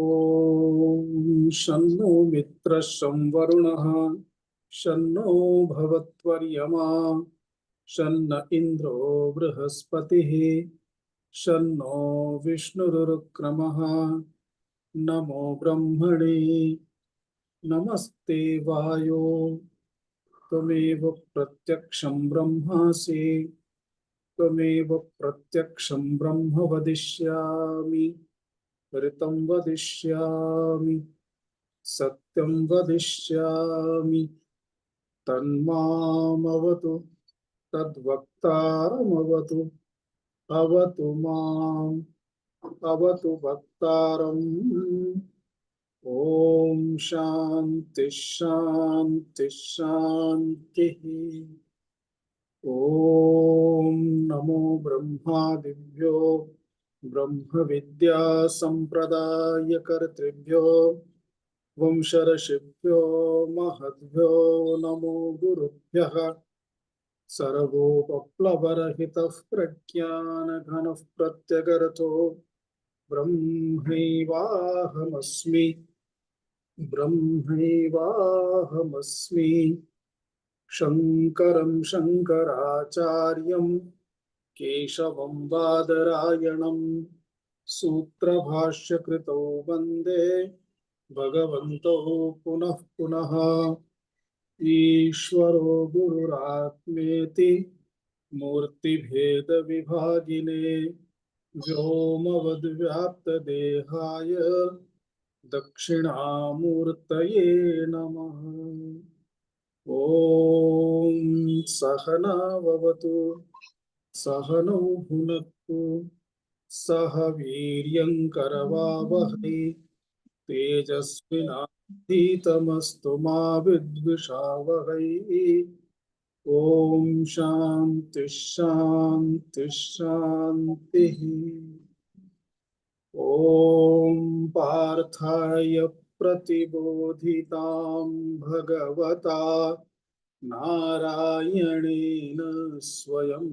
ॐ शन्नो मित्रः शं वरुणः शन्नो भवत्वर्यमा शन्न इन्द्रो बृहस्पतिः शन्नो विष्णुरुक्रमः। नमो ब्रह्मणे नमस्ते वायो त्वमेव प्रत्यक्षं ब्रह्मासि त्वमेव प्रत्यक्षं ब्रह्म वदिष्यामि ऋतं वदिष्यामि सत्यं वदिष्यामि तन्मामवतु तद्वक्तारमवतु अवतु माम् अवतु वक्तारम्। ॐ शान्ति शान्ति शान्तिः। ॐ नमो ब्रह्मादिभ्यो ब्रह्म विद्या संप्रदायकर्तृभ्यो वंशर्षिभ्यो महद्भ्यो नमो गुरुभ्यः। सर्वोपप्लवरहितः प्रज्ञानघनः प्रत्यगर्थो ब्रह्मैवाहमस्मि ब्रह्मैवाहमस्मि। शङ्करं शङ्कराचार्यं केशवं बादरायणं सूत्रभाष्यकृतौ वन्दे भगवन्तौ पुनः पुनः। ईश्वरो गुरुरात्मेति मूर्तिभेदविभागिने व्योमवद्व्याप्तदेहाय दक्षिणामूर्तये नमः। ॐ सहना भवतु सहनौ भुनक्तु सह वीर्यङ्करवावहै तेजस्विनाधीतमस्तु मा विद्विषावहै। ॐ शान्ति शान्ति शान्तिः। ॐ पार्थाय प्रतिबोधितां भगवता नारायणेन स्वयं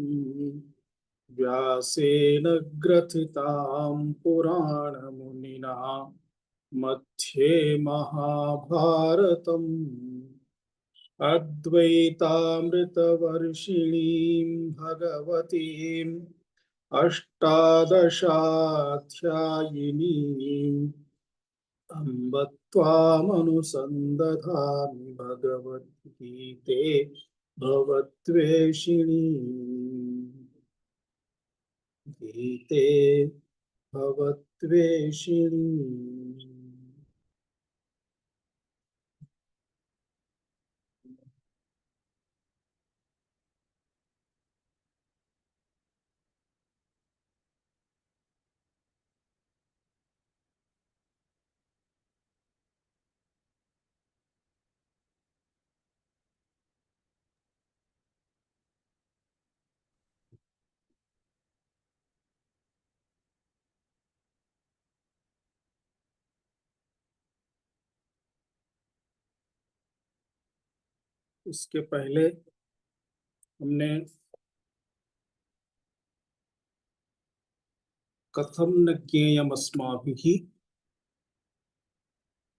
व्यासेन ग्रथितां पुराणमुनिना मध्ये महाभारतम् अद्वैतामृतवर्षिणीं भगवतीम् अष्टादशाध्यायिनीम् अम्ब त्वामनुसन्दधामि भगवद्गीते भवद्वेषिणी गीते भवद्वेषिणी। इसके पहले हमने कथम न ज्ञेयमस्माभिः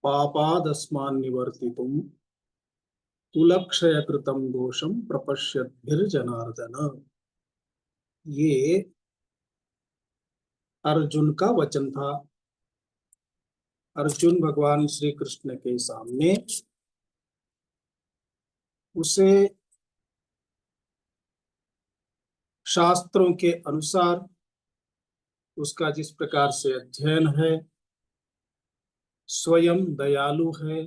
पापादस्मान् निवर्तितुं कुलक्षयकृतं दोषं प्रपश्यद्भिर्जनार्दन। ये अर्जुन का वचन था। अर्जुन भगवान श्री कृष्ण के सामने उसे शास्त्रों के अनुसार उसका जिस प्रकार से अध्ययन है, स्वयं दयालु है,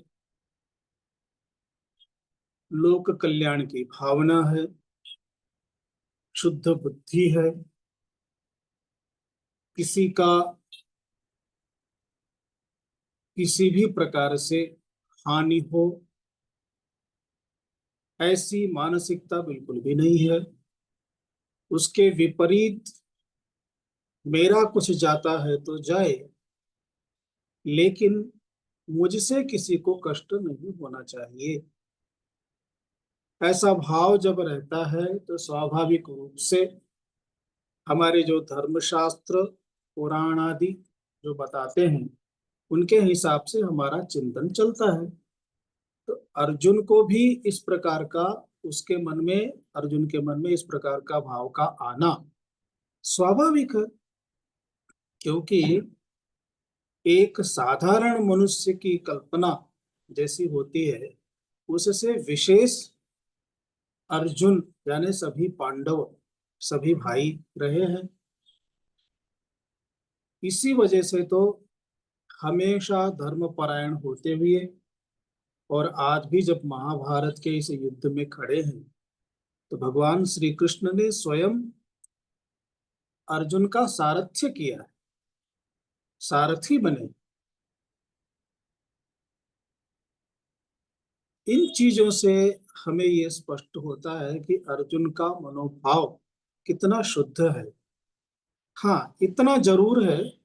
लोक कल्याण की भावना है, शुद्ध बुद्धि है, किसी का किसी भी प्रकार से हानि हो ऐसी मानसिकता बिल्कुल भी नहीं है। उसके विपरीत मेरा कुछ जाता है तो जाए, लेकिन मुझसे किसी को कष्ट नहीं होना चाहिए। ऐसा भाव जब रहता है तो स्वाभाविक रूप से हमारे जो धर्मशास्त्र पुराण आदि जो बताते हैं उनके हिसाब से हमारा चिंतन चलता है। तो अर्जुन को भी इस प्रकार का, उसके मन में, अर्जुन के मन में इस प्रकार का भाव का आना स्वाभाविक है, क्योंकि एक साधारण मनुष्य की कल्पना जैसी होती है, उससे विशेष अर्जुन यानी सभी पांडव, सभी भाई रहे हैं। इसी वजह से तो हमेशा धर्मपरायण होते हुए और आज भी जब महाभारत के इस युद्ध में खड़े हैं, तो भगवान श्री कृष्ण ने स्वयं अर्जुन का सारथ्य किया है, सारथी बने। इन चीजों से हमें यह स्पष्ट होता है कि अर्जुन का मनोभाव कितना शुद्ध है। हाँ, इतना जरूर है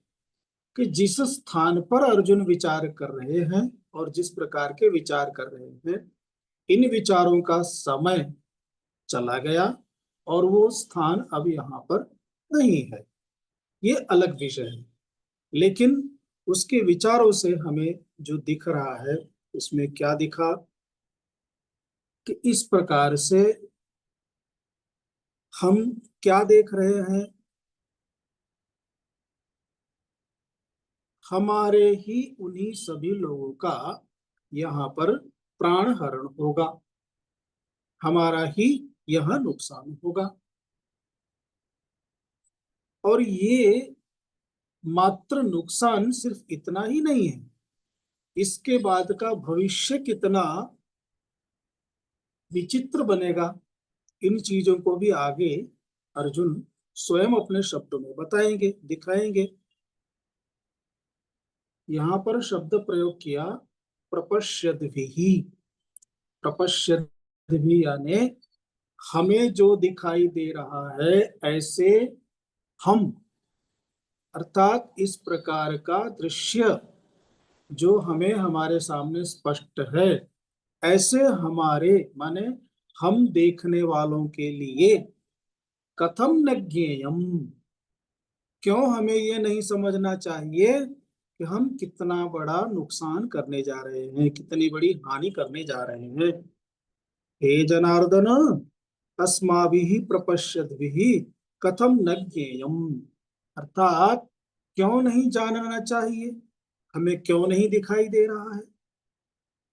कि जिस स्थान पर अर्जुन विचार कर रहे हैं और जिस प्रकार के विचार कर रहे हैं, इन विचारों का समय चला गया और वो स्थान अब यहाँ पर नहीं है, ये अलग विषय है। लेकिन उसके विचारों से हमें जो दिख रहा है, उसमें क्या दिखा कि इस प्रकार से हम क्या देख रहे हैं, हमारे ही उन्हीं सभी लोगों का यहाँ पर प्राण हरण होगा, हमारा ही यह नुकसान होगा। और ये मात्र नुकसान सिर्फ इतना ही नहीं है, इसके बाद का भविष्य कितना विचित्र बनेगा, इन चीजों को भी आगे अर्जुन स्वयं अपने शब्दों में बताएंगे, दिखाएंगे। यहाँ पर शब्द प्रयोग किया प्रपश्यद्भिः। प्रपश्यद्भिः यानी हमें जो दिखाई दे रहा है ऐसे हम, अर्थात इस प्रकार का दृश्य जो हमें हमारे सामने स्पष्ट है, ऐसे हमारे माने हम देखने वालों के लिए कथम न ज्ञेयम, क्यों हमें ये नहीं समझना चाहिए कि हम कितना बड़ा नुकसान करने जा रहे हैं, कितनी बड़ी हानि करने जा रहे हैं। हे जनार्दन, अस्माभिः प्रपश्यद्भिः कथम न ज्ञेयम, अर्थात क्यों नहीं जानना चाहिए, हमें क्यों नहीं दिखाई दे रहा है।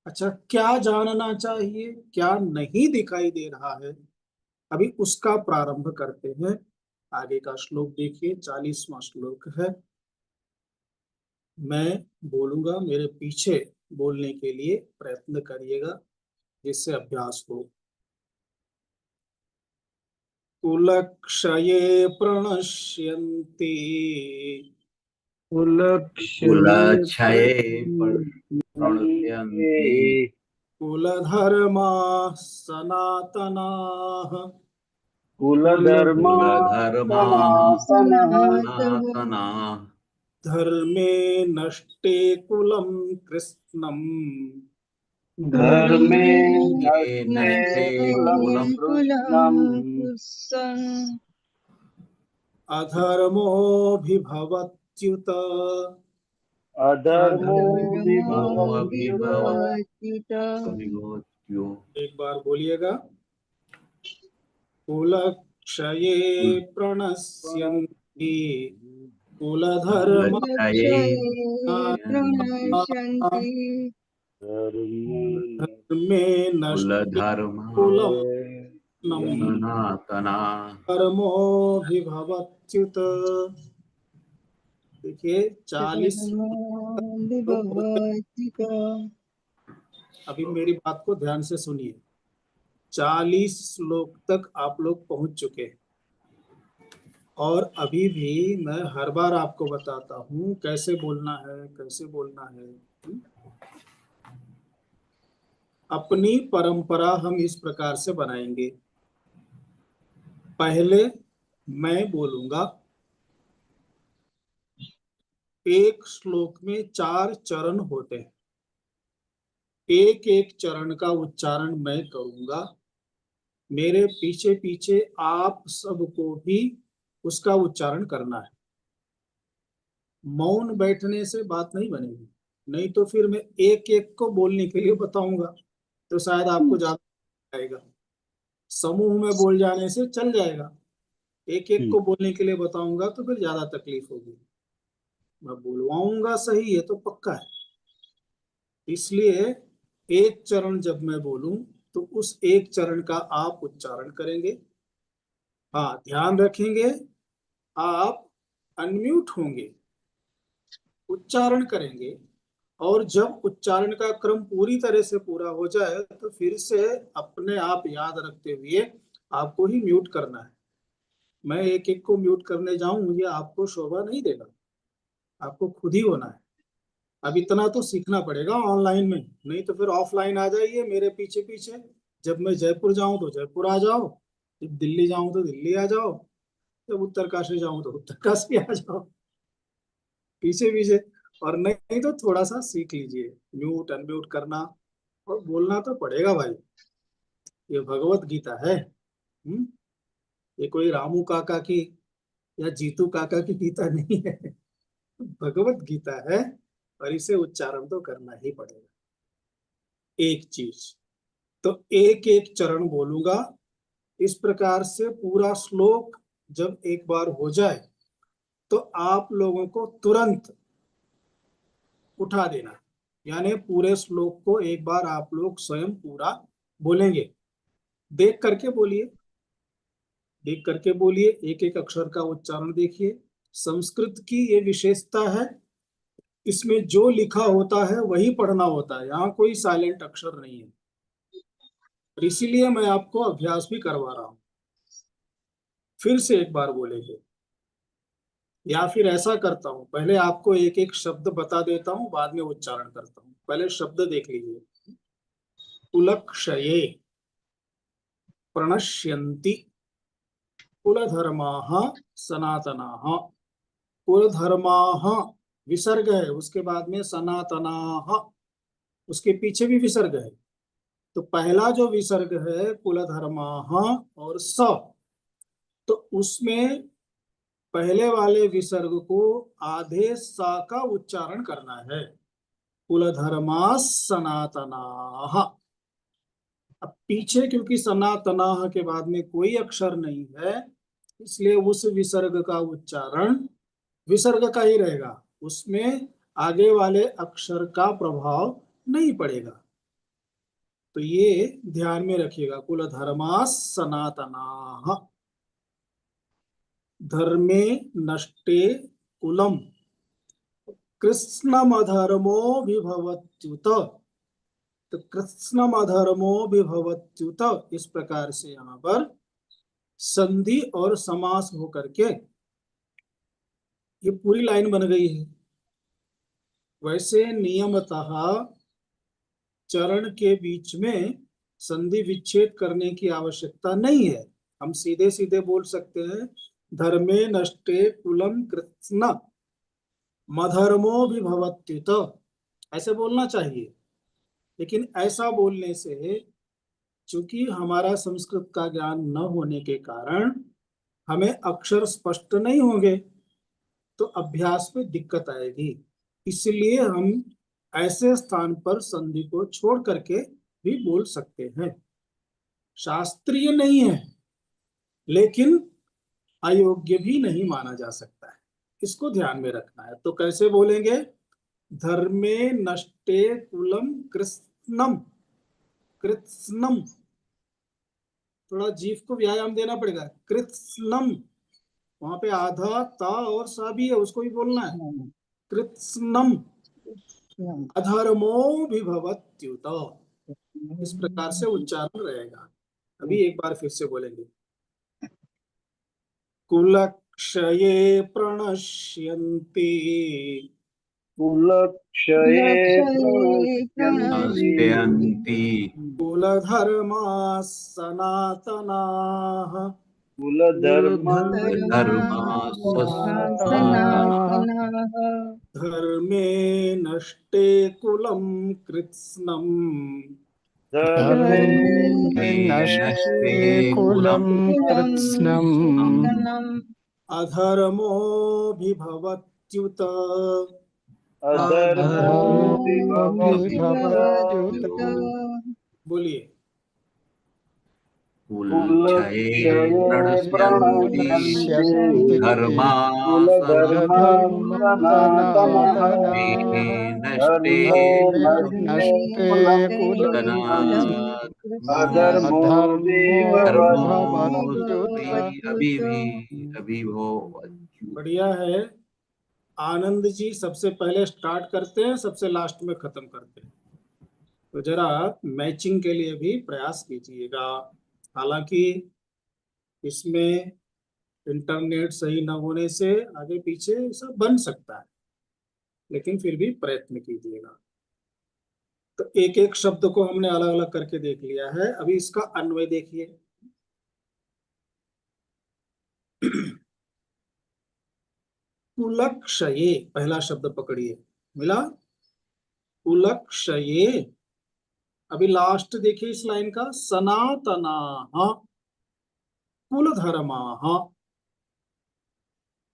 अच्छा, क्या जानना चाहिए, क्या नहीं दिखाई दे रहा है, अभी उसका प्रारंभ करते हैं। आगे का श्लोक देखिए, 40वां श्लोक है। मैं बोलूंगा, मेरे पीछे बोलने के लिए प्रयत्न करिएगा, जिससे अभ्यास हो। कुलक्षये प्रणश्यन्ति कुलक्षये प्रणश्यन्ति कुलधर्माः सनातनाः कुलधर्माः सनातनाः धर्मे नष्टे कुलं कृत्स्नम् धर्मे नष्टे कुलं कृत्स्नम् अधर्मोऽभिभवत्युत अधर्मोऽभिभवत्युत। एक बार बोलिएगा। कुलक्षये प्रणश्यन्ति कुलधर्माः धर्मे नष्टे कुलं धर्मोऽभिभवत्युत। देखिए 40। अभी मेरी बात को ध्यान से सुनिए, 40 श्लोक तक आप लोग पहुंच चुके हैं और अभी भी मैं हर बार आपको बताता हूं कैसे बोलना है, कैसे बोलना है। अपनी परंपरा हम इस प्रकार से बनाएंगे, पहले मैं बोलूंगा, एक श्लोक में 4 चरण होते हैं, एक एक चरण का उच्चारण मैं करूंगा, मेरे पीछे पीछे आप सबको भी उसका उच्चारण करना है। मौन बैठने से बात नहीं बनेगी, नहीं तो फिर मैं एक एक को बोलने के लिए बताऊंगा तो शायद आपको ज्यादा आएगा। समूह में बोल जाने से चल जाएगा, एक एक को बोलने के लिए बताऊंगा तो फिर ज्यादा तकलीफ होगी। मैं बुलवाऊंगा सही, ये तो पक्का है। इसलिए एक चरण जब मैं बोलूं तो उस एक चरण का आप उच्चारण करेंगे। हाँ, ध्यान रखेंगे, आप अनम्यूट होंगे, उच्चारण करेंगे, और जब उच्चारण का क्रम पूरी तरह से पूरा हो जाए तो फिर से अपने आप याद रखते हुए आपको ही म्यूट करना है। मैं एक एक को म्यूट करने जाऊं ये आपको शोभा नहीं देगा, आपको खुद ही होना है। अब इतना तो सीखना पड़ेगा ऑनलाइन में, नहीं तो फिर ऑफलाइन आ जाइए मेरे पीछे पीछे। जब मैं जयपुर जाऊं तो जयपुर आ जाओ, जब दिल्ली जाऊं तो दिल्ली आ जाओ, जब उत्तरकाशी जाऊं तो उत्तरकाशी आ जाओ, पीछे पीछे। और नहीं तो थोड़ा सा सीख लीजिए म्यूट अनम्यूट करना, और बोलना तो पड़ेगा भाई। ये भगवत गीता है। ये कोई रामू काका की या जीतू काका की गीता नहीं है, भगवत गीता है। और इसे उच्चारण तो करना ही पड़ेगा। एक चीज, तो एक एक चरण बोलूंगा। इस प्रकार से पूरा श्लोक जब एक बार हो जाए तो आप लोगों को तुरंत उठा देना, यानी पूरे श्लोक को एक बार आप लोग स्वयं पूरा बोलेंगे। देख करके बोलिए, देख करके बोलिए, एक एक अक्षर का उच्चारण देखिए। संस्कृत की ये विशेषता है, इसमें जो लिखा होता है वही पढ़ना होता है, यहाँ कोई साइलेंट अक्षर नहीं है। और इसीलिए मैं आपको अभ्यास भी करवा रहा हूँ। फिर से एक बार बोलेंगे, या फिर ऐसा करता हूँ, पहले आपको एक एक शब्द बता देता हूँ, बाद में उच्चारण करता हूँ। पहले शब्द देख लीजिए। कुलक्षये प्रणश्यन्ति कुलधर्माः सनातनाः। कुलधर्माः विसर्ग है, उसके बाद में सनातनाः, उसके पीछे भी विसर्ग है। तो पहला जो विसर्ग है कुलधर्माः और स, तो उसमें पहले वाले विसर्ग को आधे सा का उच्चारण करना है। कुलधर्मा सनातनाः। अब पीछे क्योंकि सनातनाः के बाद में कोई अक्षर नहीं है, इसलिए उस विसर्ग का उच्चारण विसर्ग का ही रहेगा, उसमें आगे वाले अक्षर का प्रभाव नहीं पड़ेगा। तो ये ध्यान में रखिएगा, कुलधर्मा सनातनाः। धर्मे नष्टे कुलम कृत्स्नमधर्मो विभवत्युत। तो कृत्स्नमधर्मो विभवत्युत, इस प्रकार से यहाँ पर संधि और समास होकर के ये पूरी लाइन बन गई है। वैसे नियमतः चरण के बीच में संधि विच्छेद करने की आवश्यकता नहीं है, हम सीधे सीधे बोल सकते हैं, धर्मे नष्टे कुलम कृत्स्न मधर्मो विभवत्युत, ऐसे बोलना चाहिए। लेकिन ऐसा बोलने से चूंकि हमारा संस्कृत का ज्ञान न होने के कारण हमें अक्षर स्पष्ट नहीं होंगे, तो अभ्यास में दिक्कत आएगी। इसलिए हम ऐसे स्थान पर संधि को छोड़ करके भी बोल सकते हैं। शास्त्रीय नहीं है, लेकिन अयोग्य भी नहीं माना जा सकता है, इसको ध्यान में रखना है। तो कैसे बोलेंगे? धर्मे नष्टे कुलम कृत्स्नम। कृत्स्नम, थोड़ा जीभ को व्यायाम देना पड़ेगा। कृत्स्नम, वहां पे आधा ता और सा भी है, उसको भी बोलना है। कृत्स्नम अधर्मो विभवत्युत, इस प्रकार से उच्चारण रहेगा। अभी एक बार फिर से बोलेंगे। कुलक्षये प्रणश्यन्ति कुलक्षये नश्यन्ति कुलधर्माः सनातनाः। कुलधर्माः सनातनाः धर्मे नष्टे कुलं कृत्स्नम् धर्मे नष्टे कुलं कृत्स्नम् अधर्मोऽभिभवत्युत। अधर्मोऽभिभवत्युत बोलिए। कुलक्षये प्रणश्यन्ति प्रणश्यन्ति धर्मा कुलधर्माः सनातनः सनातनः धर्मे नष्टे धर्मे नष्टे कुलम् कुलं कुलनात् अधर्मोऽभिभवत्युत धर्मोऽस्ति अभिभवत्युत। बढ़िया है। आनंद जी सबसे पहले स्टार्ट करते हैं, सबसे लास्ट में खत्म करते हैं। तो जरा मैचिंग के लिए भी प्रयास कीजिएगा। हालांकि इसमें इंटरनेट सही न होने से आगे पीछे सब बन सकता है, लेकिन फिर भी प्रयत्न कीजिएगा। तो एक एक शब्द को हमने अलग अलग करके देख लिया है। अभी इसका अन्वय देखिए। कुलक्षये पहला शब्द पकड़िए, मिला कुलक्षये। अभी लास्ट देखिए इस लाइन का, सनातनाः कुलधर्माः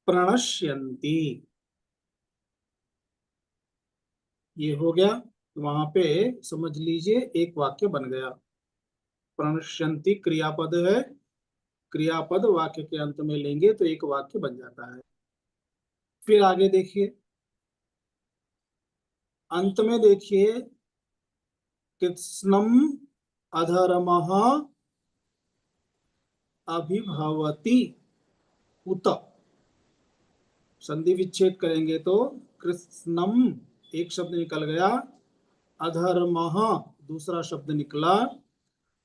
प्रणश्यन्ति। ये हो गया। वहां पे समझ लीजिए एक वाक्य बन गया। प्रणश्यन्ति क्रियापद है, क्रियापद वाक्य के अंत में लेंगे तो एक वाक्य बन जाता है। फिर आगे देखिए, अंत में देखिए, कृत्स्नम अधर्मः अभिभवति उत। संधि विच्छेद करेंगे तो कृत्स्नम एक शब्द निकल गया, अधर्मः दूसरा शब्द निकला,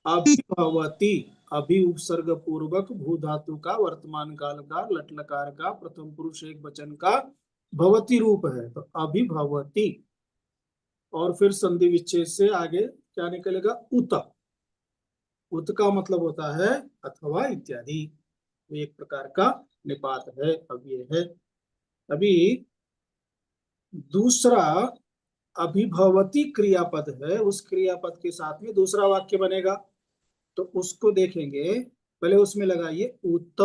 अभिभवति अभि उपसर्ग पूर्वक भू धातु का वर्तमान काल का लट लकार का प्रथम पुरुष एक वचन का भवति रूप है, तो अभिभवति। और फिर संधि विच्छेद से आगे क्या निकलेगा, उत। उत का मतलब होता है अथवा इत्यादि, एक प्रकार का निपात है। अब ये है, अभी दूसरा अभिभवति क्रियापद है, उस क्रियापद के साथ में दूसरा वाक्य बनेगा, तो उसको देखेंगे। पहले उसमें लगाइए उत।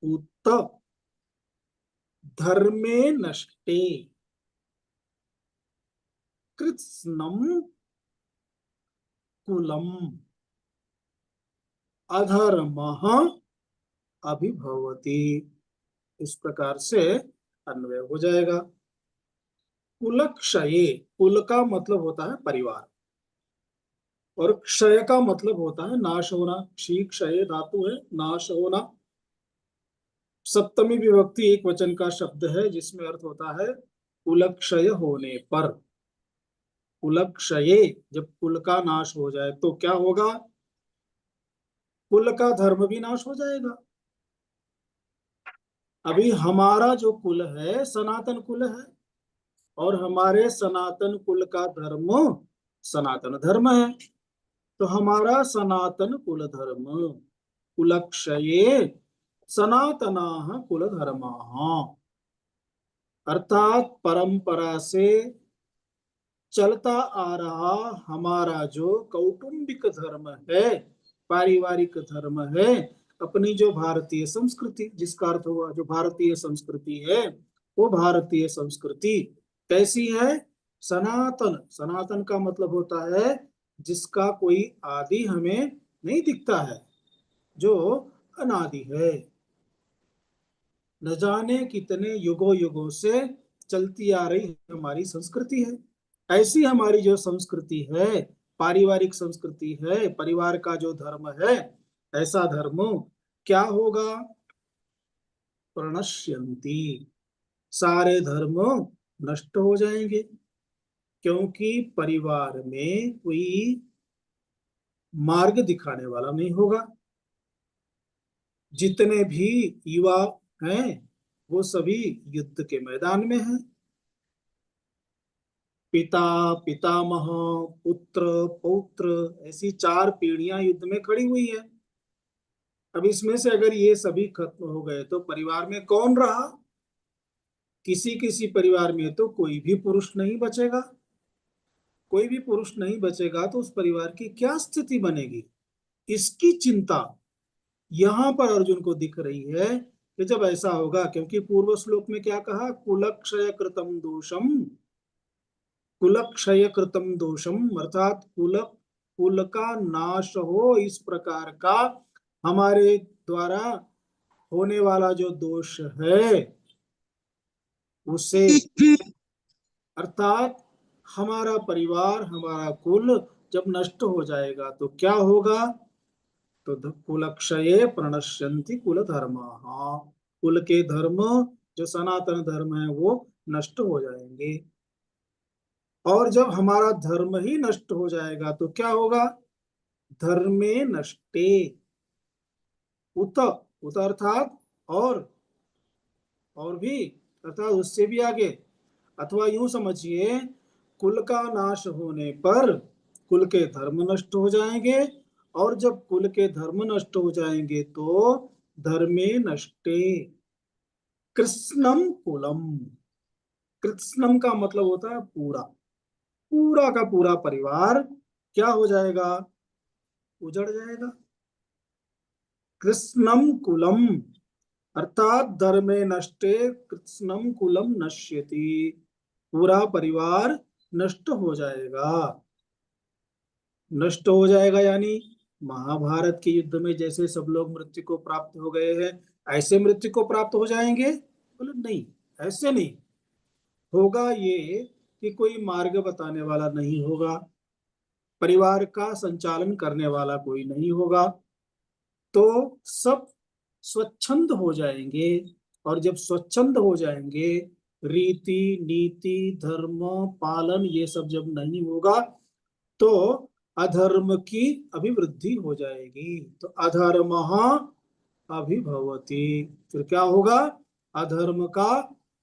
उत धर्मे नष्टे कृत्स्नम कुलम अधर्मः अभिभवति। इस प्रकार से अन्वय हो जाएगा। कुलक्षये, कुल का मतलब होता है परिवार, और क्षय का मतलब होता है नाश होना। क्षी क्षय धातु है, नाश होना। सप्तमी विभक्ति एक वचन का शब्द है जिसमें अर्थ होता है कुलक्षय होने पर। कुलक्षये, जब कुल का नाश हो जाए तो क्या होगा, कुल का धर्म भी नाश हो जाएगा। अभी हमारा जो कुल है सनातन कुल है, और हमारे सनातन कुल का धर्म सनातन धर्म है। तो हमारा सनातन कुल धर्म कुलक्षये सनातनाः कुल धर्माः, अर्थात परंपरा से चलता आ रहा हमारा जो कौटुंबिक धर्म है, पारिवारिक धर्म है, अपनी जो भारतीय संस्कृति, जिसका अर्थ हुआ जो भारतीय संस्कृति है, वो भारतीय संस्कृति कैसी है, सनातन। सनातन का मतलब होता है जिसका कोई आदि हमें नहीं दिखता है, जो अनादि है, न जाने कितने युगों युगों से चलती आ रही हमारी संस्कृति है। ऐसी हमारी जो संस्कृति है, पारिवारिक संस्कृति है, परिवार का जो धर्म है, ऐसा धर्म क्या होगा, प्रणश्यन्ति, सारे धर्म नष्ट हो जाएंगे। क्योंकि परिवार में कोई मार्ग दिखाने वाला नहीं होगा। जितने भी युवा हैं वो सभी युद्ध के मैदान में हैं। पिता पितामह पुत्र पौत्र, ऐसी चार पीढ़ियां युद्ध में खड़ी हुई है। अब इसमें से अगर ये सभी खत्म हो गए तो परिवार में कौन रहा, किसी किसी परिवार में तो कोई भी पुरुष नहीं बचेगा। कोई भी पुरुष नहीं बचेगा तो उस परिवार की क्या स्थिति बनेगी, इसकी चिंता यहां पर अर्जुन को दिख रही है कि जब ऐसा होगा, क्योंकि पूर्व श्लोक में क्या कहा, कुलक्षय कृतम दोषम, कुलक्षय कृतम दोषम, अर्थात कुल का नाश हो इस प्रकार का हमारे द्वारा होने वाला जो दोष है उसे, अर्थात हमारा परिवार, हमारा कुल जब नष्ट हो जाएगा तो क्या होगा, तो कुलक्षये प्रणश्यन्ति कुल धर्माः, कुल के धर्म जो सनातन धर्म है वो नष्ट हो जाएंगे। और जब हमारा धर्म ही नष्ट हो जाएगा तो क्या होगा, धर्मे नष्टे, उत उत अर्थात और भी, अर्थात उससे भी आगे, अथवा यूं समझिए, कुल का नाश होने पर कुल के धर्म नष्ट हो जाएंगे, और जब कुल के धर्म नष्ट हो जाएंगे तो धर्मे नष्टे कृष्णम कुलम, कृष्णम का मतलब होता है पूरा, पूरा का पूरा परिवार क्या हो जाएगा, उजड़ जाएगा। कृष्णम कुलम अर्थात धर्मे नष्टे कृष्णम कुलम नश्यति, पूरा परिवार नष्ट हो जाएगा। नष्ट हो जाएगा यानी महाभारत के युद्ध में जैसे सब लोग मृत्यु को प्राप्त हो गए हैं, ऐसे मृत्यु को प्राप्त हो जाएंगे, बोले नहीं, ऐसे नहीं होगा। ये कि कोई मार्ग बताने वाला नहीं होगा, परिवार का संचालन करने वाला कोई नहीं होगा, तो सब स्वच्छंद हो जाएंगे। और जब स्वच्छंद हो जाएंगे, रीति नीति धर्म पालन ये सब जब नहीं होगा तो अधर्म की अभिवृद्धि हो जाएगी, तो अधर्म अभिभवति, फिर क्या होगा, अधर्म का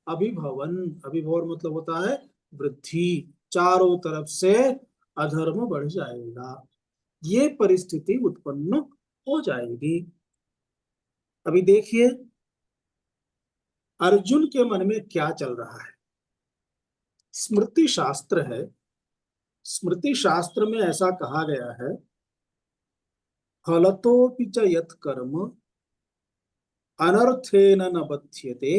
अभिभवन, अभिभवन मतलब होता है वृद्धि, चारों तरफ से अधर्म बढ़ जाएगा, ये परिस्थिति उत्पन्न हो जाएगी। अभी देखिए अर्जुन के मन में क्या चल रहा है। स्मृति शास्त्र है, स्मृति शास्त्र में ऐसा कहा गया है, फलतोपि च यत् कर्म अनर्थेन न बध्यते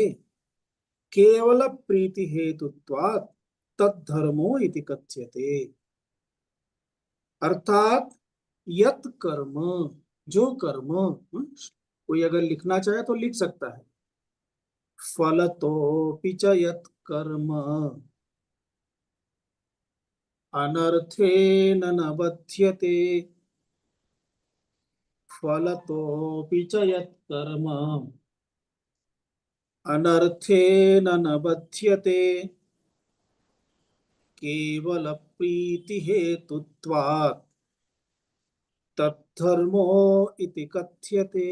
केवल प्रीति हेतुत्वात् तद्धर्मो इति कथ्यते। अर्थात यत् कर्म, जो कर्म, कोई अगर लिखना चाहे तो लिख सकता है, फलतोपि च यत् कर्म अनर्थेन न बध्यते, फलतोपि च यत् कर्म अनर्थेन न बध्यते केवल प्रीति हेतुत्वात् तद्धर्मो इति कथ्यते।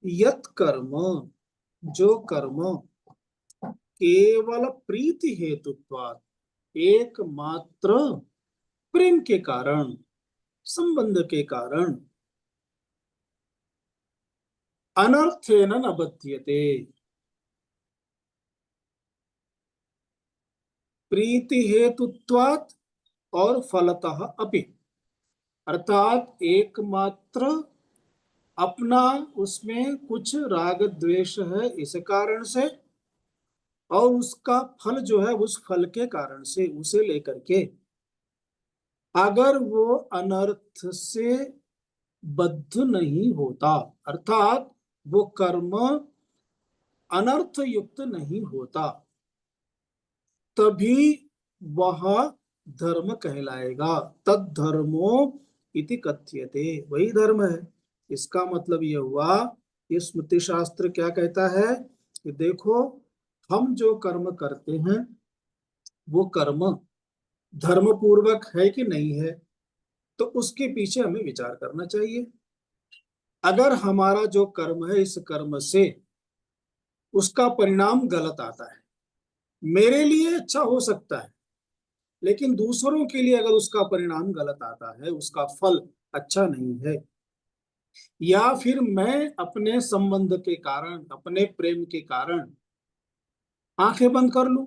यत् कर्म, जो कर्म केवल प्रीति हेतुत्वात्, एकमात्र प्रेम के कारण, संबंध के कारण, अनर्थेन न बध्यते, प्रीति हेतुत्वात् और फलतः अपि, अर्थात एकमात्र अपना उसमें कुछ राग द्वेष है इस कारण से, और उसका फल जो है उस फल के कारण से, उसे लेकर के अगर वो अनर्थ से बद्ध नहीं होता, अर्थात वो कर्म अनर्थ युक्त नहीं होता, तभी वह धर्म कहलाएगा। तद्धर्मो इति कथ्यते, वही धर्म है। इसका मतलब यह हुआ, ये स्मृति शास्त्र क्या कहता है कि देखो हम जो कर्म करते हैं वो कर्म धर्म पूर्वक है कि नहीं है, तो उसके पीछे हमें विचार करना चाहिए। अगर हमारा जो कर्म है इस कर्म से उसका परिणाम गलत आता है, मेरे लिए अच्छा हो सकता है लेकिन दूसरों के लिए अगर उसका परिणाम गलत आता है, उसका फल अच्छा नहीं है, या फिर मैं अपने संबंध के कारण, अपने प्रेम के कारण आंखें बंद कर लूं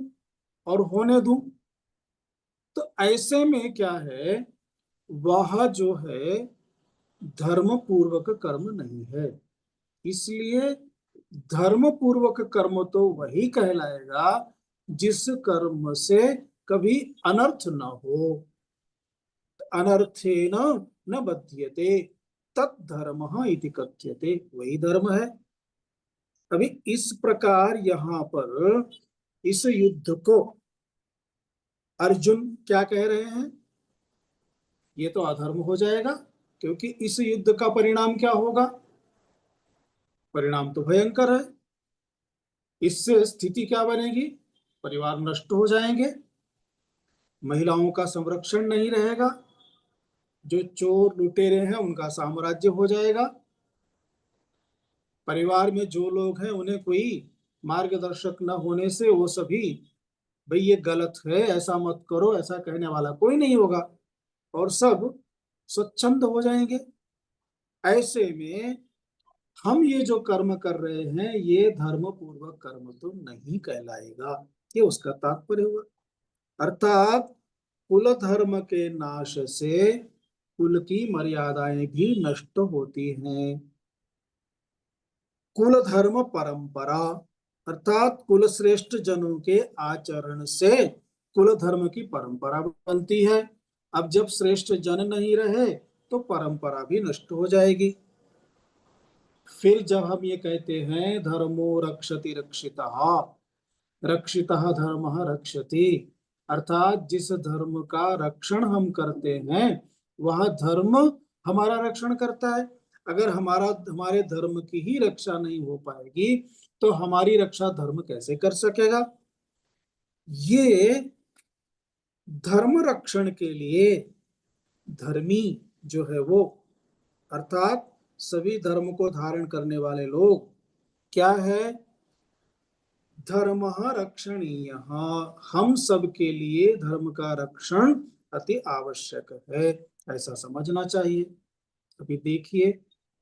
और होने दूं, तो ऐसे में क्या है, वह जो है धर्म पूर्वक कर्म नहीं है। इसलिए धर्म पूर्वक कर्म तो वही कहलाएगा जिस कर्म से कभी अनर्थ न हो। अनर्थेन न बध्यते तत् धर्म इति कथ्यते, वही धर्म है। अभी इस प्रकार यहाँ पर इस युद्ध को अर्जुन क्या कह रहे हैं, ये तो अधर्म हो जाएगा, क्योंकि इस युद्ध का परिणाम क्या होगा, परिणाम तो भयंकर है। इससे स्थिति क्या बनेगी, परिवार नष्ट हो जाएंगे, महिलाओं का संरक्षण नहीं रहेगा, जो चोर लुटेरे हैं उनका साम्राज्य हो जाएगा, परिवार में जो लोग हैं उन्हें कोई मार्गदर्शक न होने से वो सभी भाई ये गलत है, ऐसा मत करो, ऐसा कहने वाला कोई नहीं होगा, और सब स्वच्छंद हो जाएंगे। ऐसे में हम ये जो कर्म कर रहे हैं ये धर्म पूर्वक कर्म तो नहीं कहलाएगा, ये उसका तात्पर्य हुआ। अर्थात कुल धर्म के नाश से कुल की मर्यादाएं भी नष्ट होती हैं। कुल धर्म परंपरा अर्थात कुल श्रेष्ठ जनों के आचरण से कुल धर्म की परंपरा बनती है। अब जब श्रेष्ठ जन नहीं रहे तो परंपरा भी नष्ट हो जाएगी। फिर जब हम ये कहते हैं धर्मो रक्षति रक्षितः, रक्षितः धर्मः रक्षति, अर्थात जिस धर्म का रक्षण हम करते हैं वह धर्म हमारा रक्षण करता है। अगर हमारे धर्म की ही रक्षा नहीं हो पाएगी तो हमारी रक्षा धर्म कैसे कर सकेगा। ये धर्म रक्षण के लिए धर्मी जो है वो, अर्थात सभी धर्म को धारण करने वाले लोग क्या है, धर्म रक्षणीय, हम सब के लिए धर्म का रक्षण अति आवश्यक है, ऐसा समझना चाहिए। अभी देखिए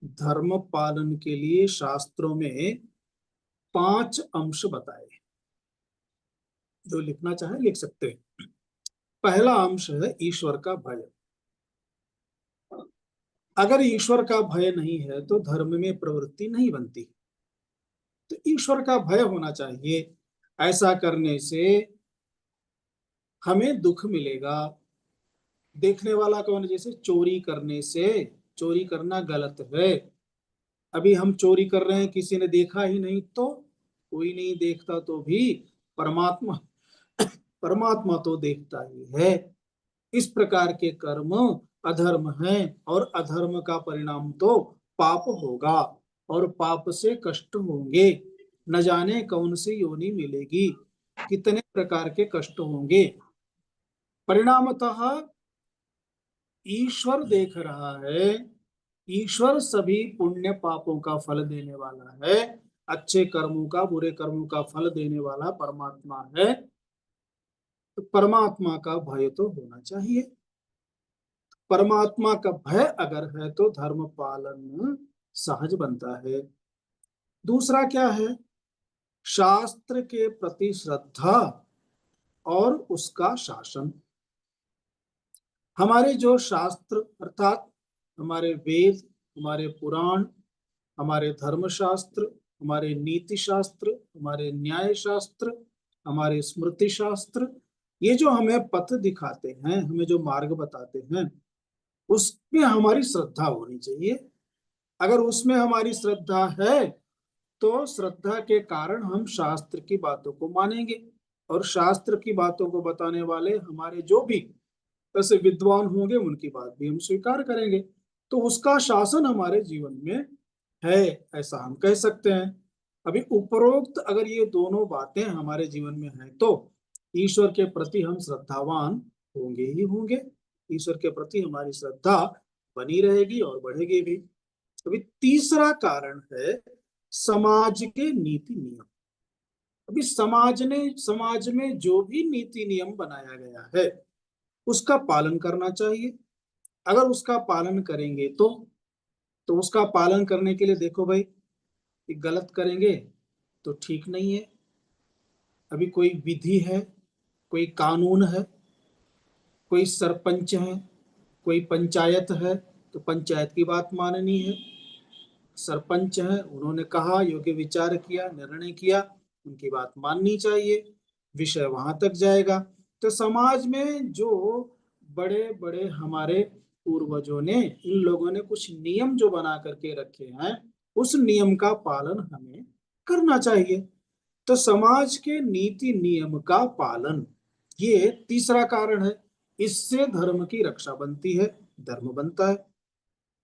धर्म पालन के लिए शास्त्रों में 5 अंश बताए, जो लिखना चाहे लिख सकते हैं। पहला अंश है ईश्वर का भय। अगर ईश्वर का भय नहीं है तो धर्म में प्रवृत्ति नहीं बनती, तो ईश्वर का भय होना चाहिए। ऐसा करने से हमें दुख मिलेगा। देखने वाला कौन, जैसे चोरी करने से, चोरी करना गलत है, अभी हम चोरी कर रहे हैं किसी ने देखा ही नहीं तो, कोई नहीं देखता तो भी परमात्मा परमात्मा तो देखता ही है। इस प्रकार के कर्म अधर्म हैं और अधर्म का परिणाम तो पाप होगा और पाप से कष्ट होंगे, न जाने कौन सी योनि मिलेगी, कितने प्रकार के कष्ट होंगे। परिणामतः ईश्वर देख रहा है, ईश्वर सभी पुण्य पापों का फल देने वाला है, अच्छे कर्मों का बुरे कर्मों का फल देने वाला परमात्मा है, तो परमात्मा का भय तो होना चाहिए। परमात्मा का भय अगर है तो धर्म पालन सहज बनता है। दूसरा क्या है, शास्त्र के प्रति श्रद्धा और उसका शासन। हमारे जो शास्त्र अर्थात हमारे वेद, हमारे पुराण, हमारे धर्मशास्त्र, हमारे नीति शास्त्र, हमारे न्याय शास्त्र, हमारे स्मृति शास्त्र, ये जो हमें पथ दिखाते हैं, हमें जो मार्ग बताते हैं, उसमें हमारी श्रद्धा होनी चाहिए। अगर उसमें हमारी श्रद्धा है तो श्रद्धा के कारण हम शास्त्र की बातों को मानेंगे और शास्त्र की बातों को बताने वाले हमारे जो भी ऐसे विद्वान होंगे उनकी बात भी हम स्वीकार करेंगे, तो उसका शासन हमारे जीवन में है, ऐसा हम कह सकते हैं। अभी उपरोक्त अगर ये दोनों बातें हमारे जीवन में हैं तो ईश्वर के प्रति हम श्रद्धावान होंगे ही होंगे, ईश्वर के प्रति हमारी श्रद्धा बनी रहेगी और बढ़ेगी भी। अभी तीसरा कारण है समाज के नीति नियम। अभी समाज में जो भी नीति नियम बनाया गया है उसका पालन करना चाहिए। अगर उसका पालन करेंगे तो उसका पालन करने के लिए देखो भाई, गलत करेंगे तो ठीक नहीं है। अभी कोई विधि है, कोई कानून है, कोई सरपंच है, कोई पंचायत है, तो पंचायत की बात माननी है, सरपंच हैं, उन्होंने कहा, योग्य विचार किया, निर्णय किया, उनकी बात माननी चाहिए, विषय वहां तक जाएगा। तो समाज में जो बड़े बड़े हमारे पूर्वजों ने, इन लोगों ने कुछ नियम जो बना करके रखे हैं, उस नियम का पालन हमें करना चाहिए। तो समाज के नीति नियम का पालन, ये तीसरा कारण है। इससे धर्म की रक्षा बनती है, धर्म बनता है।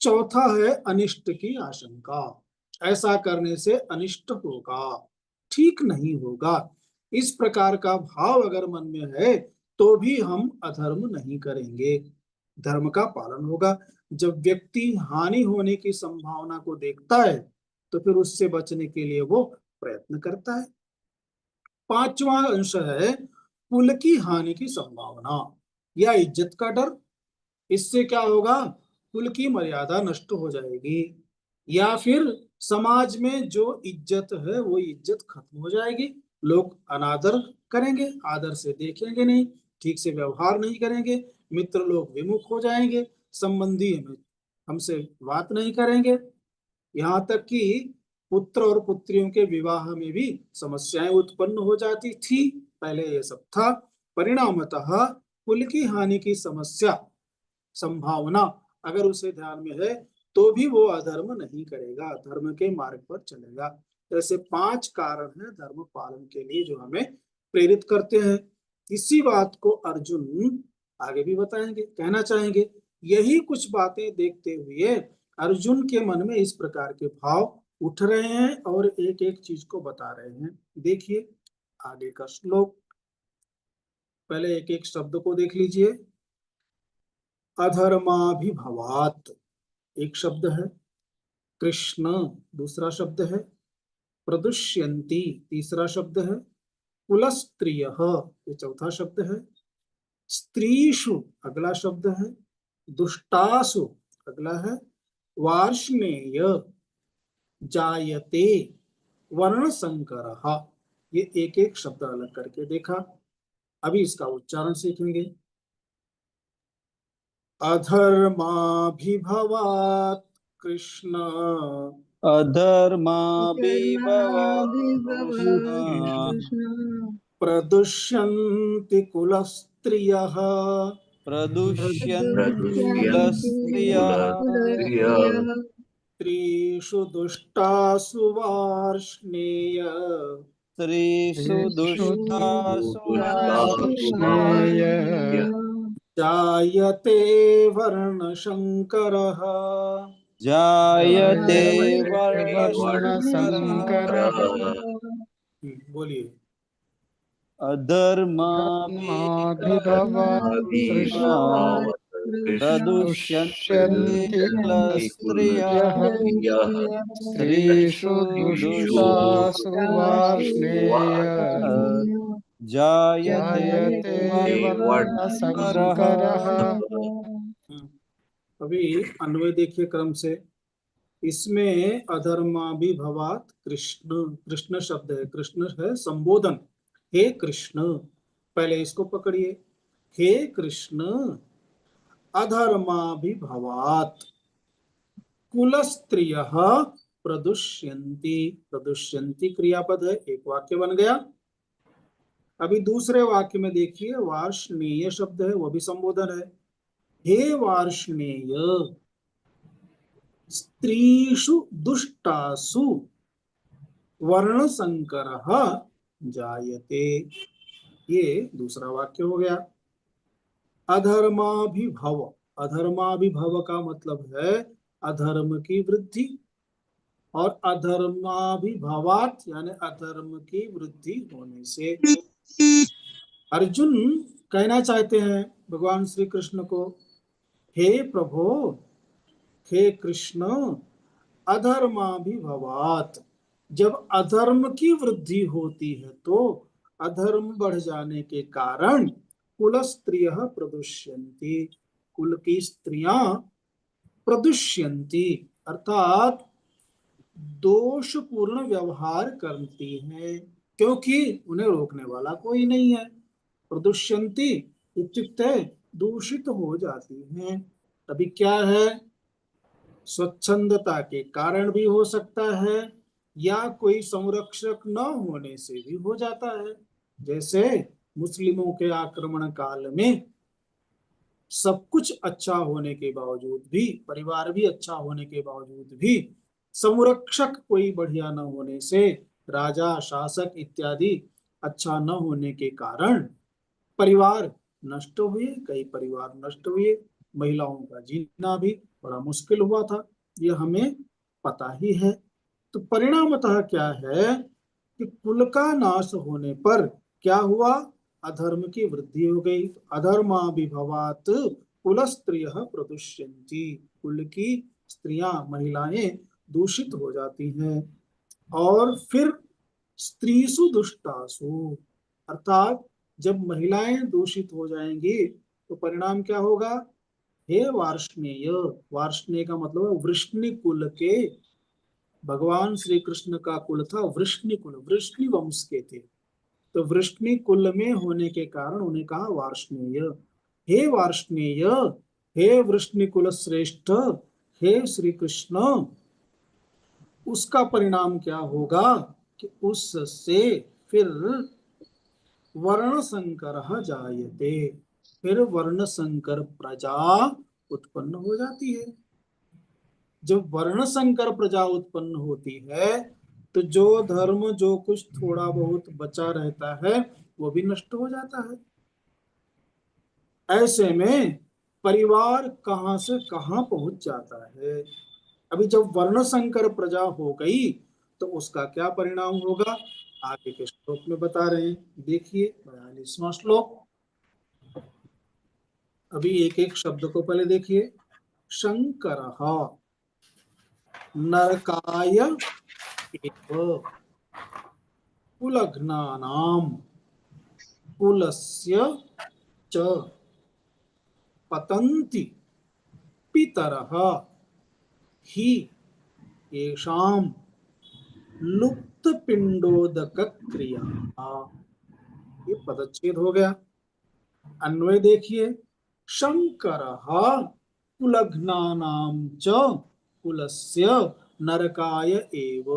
चौथा है अनिष्ट की आशंका, ऐसा करने से अनिष्ट होगा, ठीक नहीं होगा, इस प्रकार का भाव अगर मन में है तो भी हम अधर्म नहीं करेंगे, धर्म का पालन होगा। जब व्यक्ति हानि होने की संभावना को देखता है तो फिर उससे बचने के लिए वो प्रयत्न करता है। पांचवा अंश है कुल की हानि की संभावना या इज्जत का डर। इससे क्या होगा, कुल की मर्यादा नष्ट हो जाएगी, या फिर समाज में जो इज्जत है वो इज्जत खत्म हो जाएगी, लोग अनादर करेंगे, आदर से देखेंगे नहीं, ठीक से व्यवहार नहीं करेंगे, मित्र लोग विमुख हो जाएंगे, संबंधी हमसे बात नहीं करेंगे, यहाँ तक कि पुत्र और पुत्रियों के विवाह में भी समस्याएं उत्पन्न हो जाती थी, पहले ये सब था। परिणामतः कुल की हानि की समस्या, संभावना अगर उसे ध्यान में है तो भी वो अधर्म नहीं करेगा, धर्म के मार्ग पर चलेगा। ऐसे 5 कारण हैं धर्म पालन के लिए जो हमें प्रेरित करते हैं। इसी बात को अर्जुन आगे भी बताएंगे, कहना चाहेंगे। यही कुछ बातें देखते हुए अर्जुन के मन में इस प्रकार के भाव उठ रहे हैं और एक एक चीज को बता रहे हैं। देखिए आगे का श्लोक, पहले एक एक शब्द को देख लीजिए। अधर्माभिभवात एक शब्द है, कृष्ण दूसरा शब्द है, प्रदुष्यन्ति तीसरा शब्द है, कुलस्त्रियः ये चौथा शब्द है, स्त्रीषु अगला शब्द है, दुष्टासु अगला है, वार्ष्णेय, जायते, वर्ण संकरः, ये एक एक शब्द अलग करके देखा। अभी इसका उच्चारण सीखेंगे। अधर्माभिभवात् कृष्ण अधर्माभिभवात् कृष्ण प्रदुष्यन्ति कुलस्त्रियः प्रदुष्यन्ति प्रदुष्यन्ति कुलस्त्रियः कुलस्त्रियः स्त्रीषु दुष्टासु वार्ष्णेय स्त्रीषु दुष्टासु दुष्टासु वार्ष्णेय जायते वर्णशङ्करः। जायते वर्णशङ्करः वर्णशङ्करः। बोलिए। अधर्माभिभवात् कृष्ण अधर्माभिभवात् प्रदुष्यन्ति दुष्यन्ति कुलस्त्रियः कुलस्त्रियः स्त्रीषु स्त्रीषु दुष्टासु वार्ष्णेय जायते जायते वर्णशङ्करः। वर्णशङ्करः। अभी अन्वय देखिए क्रम से। इसमें अधर्माभिभवात कृष्ण, कृष्ण शब्द है, कृष्ण है संबोधन, हे कृष्ण, पहले इसको पकड़िए। हे कृष्ण अधर्माभिभवात कुलस्त्रियः प्रदुष्यन्ति, प्रदुष्यन्ति क्रियापद है, एक वाक्य बन गया। अभी दूसरे वाक्य में देखिए, वार्ष्णेय शब्द है, वो भी संबोधन है। हे वार्ष्णेय स्त्रीषु दुष्टासु वर्ण संकरः जायते, ये दूसरा वाक्य हो गया। अधर्माभिभव, अधर्माभिभव का मतलब है अधर्म की वृद्धि, और अधर्माभिभवात यानी अधर्म की वृद्धि होने से। अर्जुन कहना चाहते हैं भगवान श्री कृष्ण को, हे प्रभु, हे कृष्ण अधर्माभिभवात, जब अधर्म की वृद्धि होती है तो अधर्म बढ़ जाने के कारण कुल स्त्रियः प्रदुष्यन्ति, कुल की स्त्रियां प्रदुष्यन्ति अर्थात दोषपूर्ण व्यवहार करती हैं, क्योंकि उन्हें रोकने वाला कोई नहीं है। प्रदुष्यन्ति इत्युक्ते दूषित हो जाती हैं। अभी क्या है, स्वच्छंदता के कारण भी हो सकता है या कोई संरक्षक न होने से भी हो जाता है। जैसे मुस्लिमों के आक्रमण काल में सब कुछ अच्छा होने के बावजूद भी, परिवार भी अच्छा होने के बावजूद भी, संरक्षक कोई बढ़िया न होने से, राजा शासक इत्यादि अच्छा न होने के कारण परिवार नष्ट हुए, कई परिवार नष्ट हुए, महिलाओं का जीना भी बड़ा मुश्किल हुआ था, यह हमें पता ही है। तो परिणामतः क्या है कि कुल का नाश होने पर क्या हुआ, अधर्म की वृद्धि हो गई। अधर्माभिभवात कुल स्त्रियः प्रदुष्यन्ति, कुल की स्त्रियां, महिलाएं दूषित हो जाती हैं। और फिर स्त्रीसु दुष्टासु, अर्थात जब महिलाएं दूषित हो जाएंगी तो परिणाम क्या होगा, हे वार्ष्णेय, वार्ष्णेय का मतलब है वृष्णि कुल के, भगवान श्री कृष्ण का कुल था वृष्णि कुल, वृष्णि वंश के थे, तो वृष्णि कुल में होने के कारण उन्हें कहा वार्ष्णेय। हे वार्ष्णेय, हे वृष्णि कुल श्रेष्ठ, हे श्री कृष्ण, उसका परिणाम क्या होगा कि उससे फिर वर्ण संकर जायते, फिर वर्ण संकर प्रजा उत्पन्न हो जाती है। जब वर्ण संकर प्रजा उत्पन्न होती है तो जो धर्म, जो कुछ थोड़ा बहुत बचा रहता है वो भी नष्ट हो जाता है। ऐसे में परिवार कहां से कहां पहुंच जाता है। अभी जब वर्ण संकर प्रजा हो गई तो उसका क्या परिणाम होगा, आगे के श्लोक में बता रहे हैं। देखिए 42वां श्लोक। अभी एक एक शब्द को पहले देखिए। शंकरः नरकाय एव कुलघ्नानां कुलस्य च पतन्ति पितरः हि येषां लुप्त पिंडोदक क्रिया। ये पदच्छेद हो गया। अन्वय देखिए। शंकरः कुलघ्नानां च कुलस्य नरकाय एव,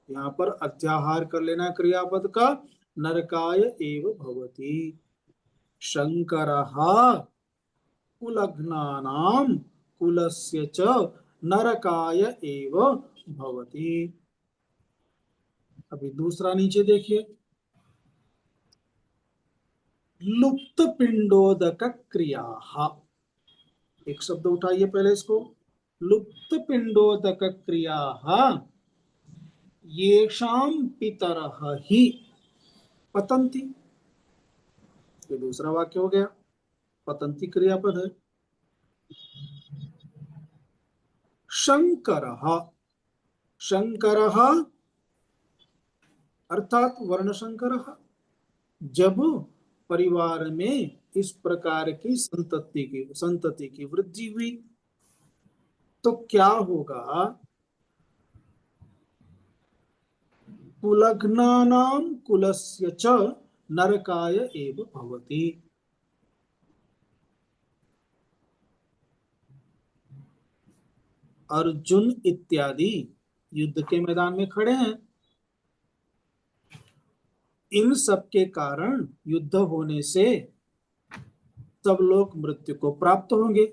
यहाँ पर अध्याहार कर लेना क्रियापद का, नरकाय एव भवति। शंकरः कुलघ्नानां कुलस्य च नरकाय एव भवति। अभी दूसरा नीचे देखिए। लुप्त पिंडोदक क्रिया, एक शब्द उठाइए पहले इसको। लुप्त पिंडोदक क्रिया येषां पितरः हि पतन्ति, ये दूसरा वाक्य हो गया। पतन्ति क्रियापद है। शंकरः, शंकरः अर्थात वर्णशंकरः, जब परिवार में इस प्रकार की संतति की वृद्धि हुई तो क्या होगा, कुलघ्नानां कुलस्य च नरकाय एव भवति। अर्जुन इत्यादि युद्ध के मैदान में खड़े हैं, इन सब के कारण युद्ध होने से सब लोग मृत्यु को प्राप्त होंगे।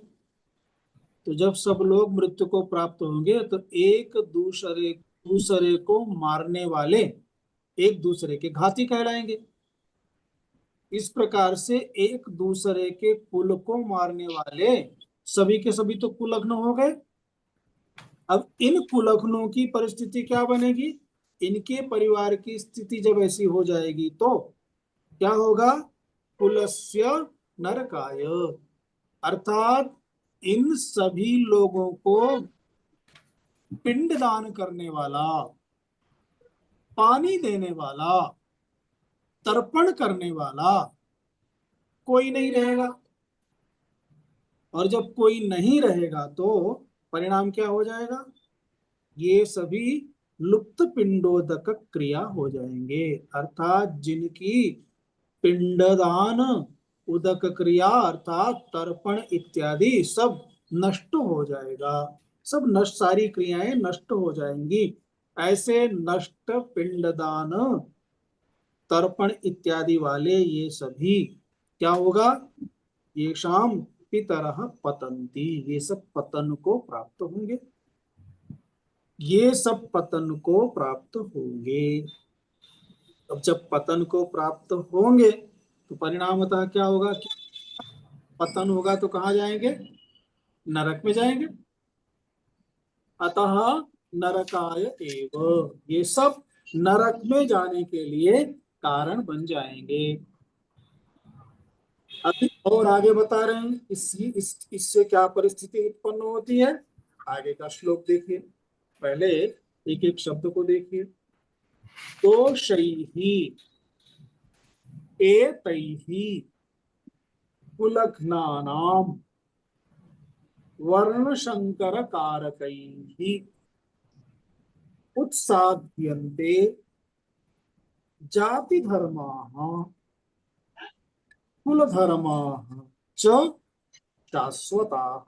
तो जब सब लोग मृत्यु को प्राप्त होंगे तो एक दूसरे को मारने वाले एक दूसरे के घाती कहलाएंगे। इस प्रकार से एक दूसरे के कुल को मारने वाले सभी के सभी तो कुलग्न हो गए। अब इन कुलग्नों की परिस्थिति क्या बनेगी, इनके परिवार की स्थिति जब ऐसी हो जाएगी तो क्या होगा, कुलस्य नरकाय, अर्थात इन सभी लोगों को पिंडदान करने वाला, पानी देने वाला, तर्पण करने वाला कोई नहीं रहेगा। और जब कोई नहीं रहेगा तो परिणाम क्या हो जाएगा, ये सभी लुप्त पिंडोदक क्रिया हो जाएंगे, अर्थात जिनकी पिंडदान, उदक क्रिया अर्थात तर्पण इत्यादि सब नष्ट हो जाएगा। सब नष्ट, सारी क्रियाएं नष्ट हो जाएंगी। ऐसे नष्ट पिंडदान, तर्पण इत्यादि वाले ये सभी क्या होगा, ये शाम पितरः पतंती, ये सब पतन को प्राप्त होंगे, ये सब पतन को प्राप्त होंगे। अब जब पतन को प्राप्त होंगे तो परिणामतः क्या होगा कि पतन होगा तो कहाँ जाएंगे, नरक में जाएंगे। अतः नरकाय एव, ये सब नरक में जाने के लिए कारण बन जाएंगे। अभी और आगे बता रहे हैं इससे क्या परिस्थिति उत्पन्न होती है। आगे का श्लोक देखिए, पहले एक एक शब्द को देखिए। दोषैहि एतैहि कुलघ्नानाम वर्णशंकर कारकैः उत्साद्यन्ते जाति धर्माः कुल धर्माः च शाश्वताः।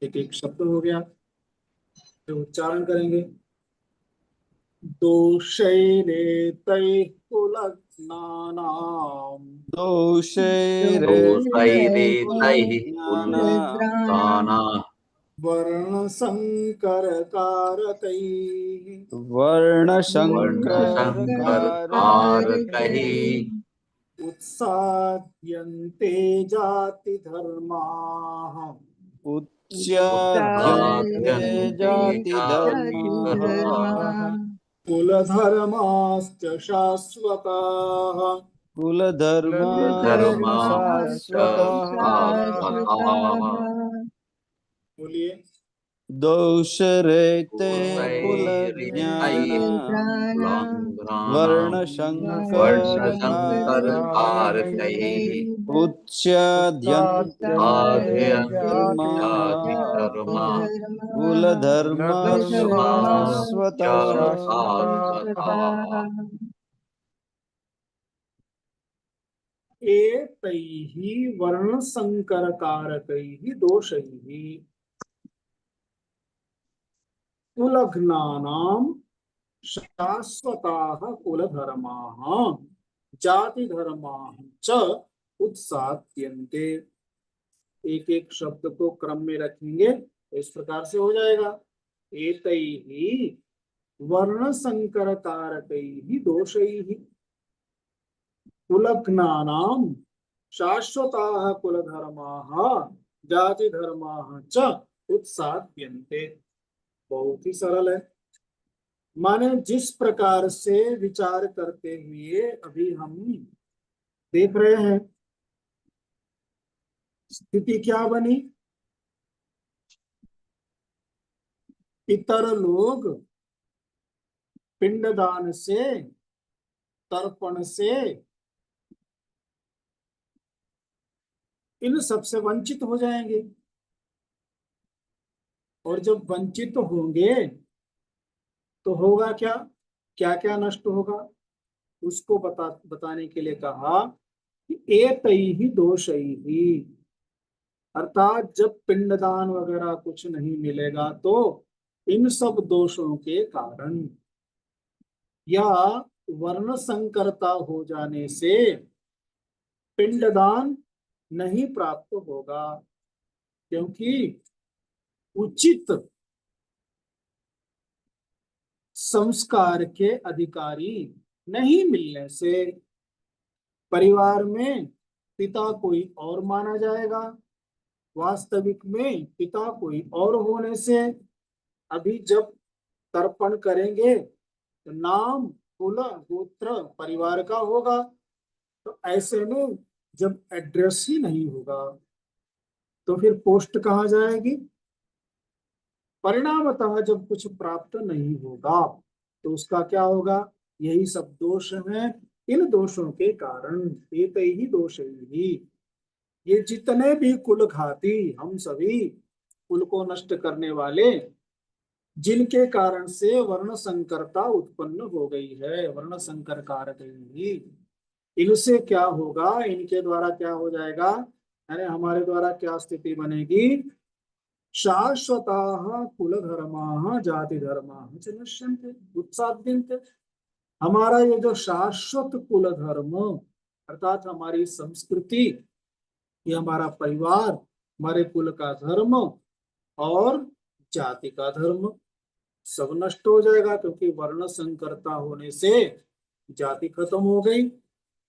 एक एक शब्द हो गया, तो उच्चारण करेंगे। दोषैरेतैः कुलघ्नानाम् दोषैरेतैः दोषैरेतैः कुलघ्नानाम् कुलघ्नानाः वर्णशंकरकारकैः वर्णशंकरकारकैः वर्णशंकरकारकैः उत्साद्यन्ते जाति धर्माः उच्चाद्यन्ते उत्साद्यन्ते जातिधर्माः कुलधर्माश्च शाश्वताः। कुलधर्माश्च कुलधर्माश्च शाश्वताः शाश्वताः। बोलिए। दोषरहिते दोषैरेतैः कुलज्ञानाम् कुलघ्नानाम् वर्णशंकरकारकैः वर्णशंकरकारकैः उच्चाद्यन्ते उत्साद्यन्ते धर्माः धर्माः कुलधर्माश्च धर्माश्च शाश्वताः। शाश्वताः। एतैः वर्णसंकरकारकैः दोषैः कुलघ्नानां शाश्वताः कुलधर्माः जातिधर्माः च उत्साद्यन्ते। एक एक शब्द को क्रम में रखेंगे तो इस प्रकार से हो जाएगा। एतैः वर्णसंकरकारकैः दोषैः कुलघ्नानां शाश्वताः कुलधर्माः जातिधर्माः च उत्साद्यन्ते। बहुत ही सरल है। माने जिस प्रकार से विचार करते हुए अभी हम देख रहे हैं, स्थिति क्या बनी, पितर लोग पिंडदान से, तर्पण से इन सबसे वंचित हो जाएंगे, और जब वंचित होंगे तो होगा क्या, क्या क्या नष्ट होगा, उसको बताने के लिए कहा कि एतैहि दोषैहि, अर्थात जब पिंडदान वगैरह कुछ नहीं मिलेगा तो इन सब दोषों के कारण या वर्ण संकरता हो जाने से पिंडदान नहीं प्राप्त होगा, क्योंकि उचित संस्कार के अधिकारी नहीं मिलने से परिवार में पिता कोई और माना जाएगा, वास्तविक में पिता कोई और होने से अभी जब तर्पण करेंगे तो नाम कुल गोत्र परिवार का होगा, तो ऐसे में जब एड्रेस ही नहीं होगा तो फिर पोस्ट कहाँ जाएगी। परिणामतः जब कुछ प्राप्त नहीं होगा तो उसका क्या होगा, यही सब दोष हैं। इन दोषों के कारण एतैहि दोषैहि, ये जितने भी कुल घाती, हम सभी कुल को नष्ट करने वाले, जिनके कारण से वर्ण संकरता उत्पन्न हो गई है, वर्ण संकर कारक ही, इनसे क्या होगा, इनके द्वारा क्या हो जाएगा, यानी हमारे द्वारा क्या स्थिति बनेगी, शाश्वताः कुलधर्माः जातिधर्माः च नश्यन्ते उत्साद्यन्ते। हमारा ये जो शाश्वत कुल धर्म अर्थात हमारी संस्कृति, ये हमारा परिवार, हमारे कुल का धर्म और जाति का धर्म सब नष्ट हो जाएगा, क्योंकि वर्ण संकरता होने से जाति खत्म हो गई,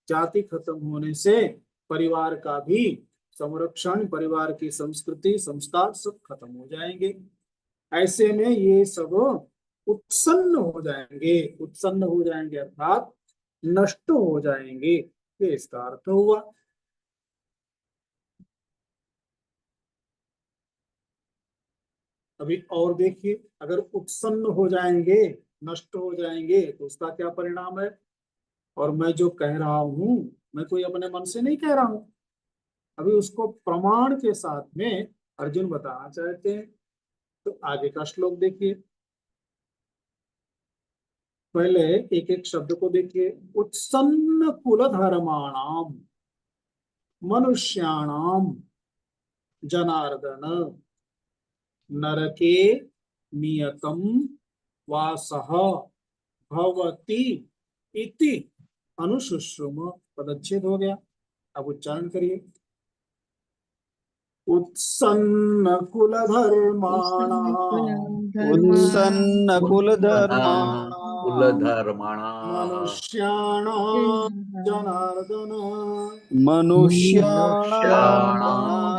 जाति खत्म होने से परिवार का भी संरक्षण, परिवार की संस्कृति संस्कार सब खत्म हो जाएंगे। ऐसे में ये सब उत्सन्न हो जाएंगे, उत्सन्न हो जाएंगे अर्थात नष्ट हो जाएंगे, ये इसका अर्थ हुआ। अभी और देखिए, अगर उत्सन्न हो जाएंगे, नष्ट हो जाएंगे तो उसका क्या परिणाम है। और मैं जो कह रहा हूं, मैं कोई अपने मन से नहीं कह रहा हूं, अभी उसको प्रमाण के साथ में अर्जुन बताना चाहते हैं। तो आगे का श्लोक देखिए, पहले एक एक शब्द को देखिए। उत्सन्न कुल धर्माणाम मनुष्याणाम जनार्दन नरके नियतम वासः भवति इति अनुशुश्रुम। पदच्छेद हो गया, अब उच्चारण करिए। उत्सन्न कुल धर्माणाम उत्सन्न कुलधर्माणाम् कुलधर्माणाः मनुष्याणाम जनार्दन मनुष्याणाम्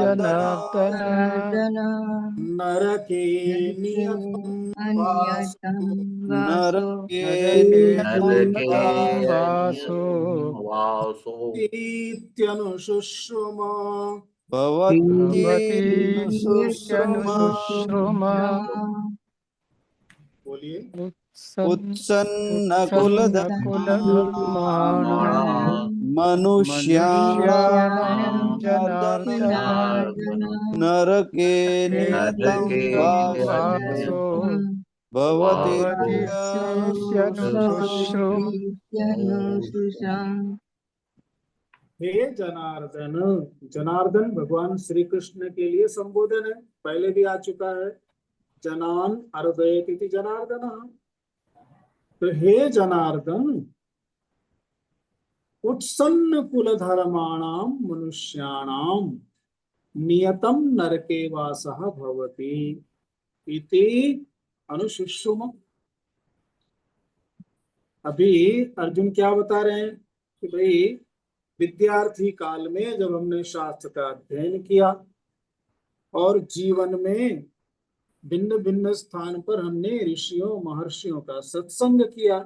जनार्दन नरके नियतं नरके नरके नियतं वासो वासो इत्यनुशुश्रुम। भवतीत्यनुशुश्रुम। बोलिए। उत्सन्न कुलधर्माणाम् मनुष्याणाम् मनुष्याणाम् जनार्दन नरके नियतं नरके वासो भवतीत्यनुशुश्रुम। हे जनार्दन, जनार्दन भगवान श्री कृष्ण के लिए संबोधन है, पहले भी आ चुका है। जनान अर्दयति जनार्दन। तो हे जनार्दन, उत्सन्न कुल धर्माणाम मनुष्याणाम नियतम नरके वासः भवति इति अनुशुश्रुम। अभी अर्जुन क्या बता रहे हैं कि भाई विद्यार्थी काल में जब हमने शास्त्र का अध्ययन किया और जीवन में भिन्न भिन्न स्थान पर हमने ऋषियों महर्षियों का सत्संग किया,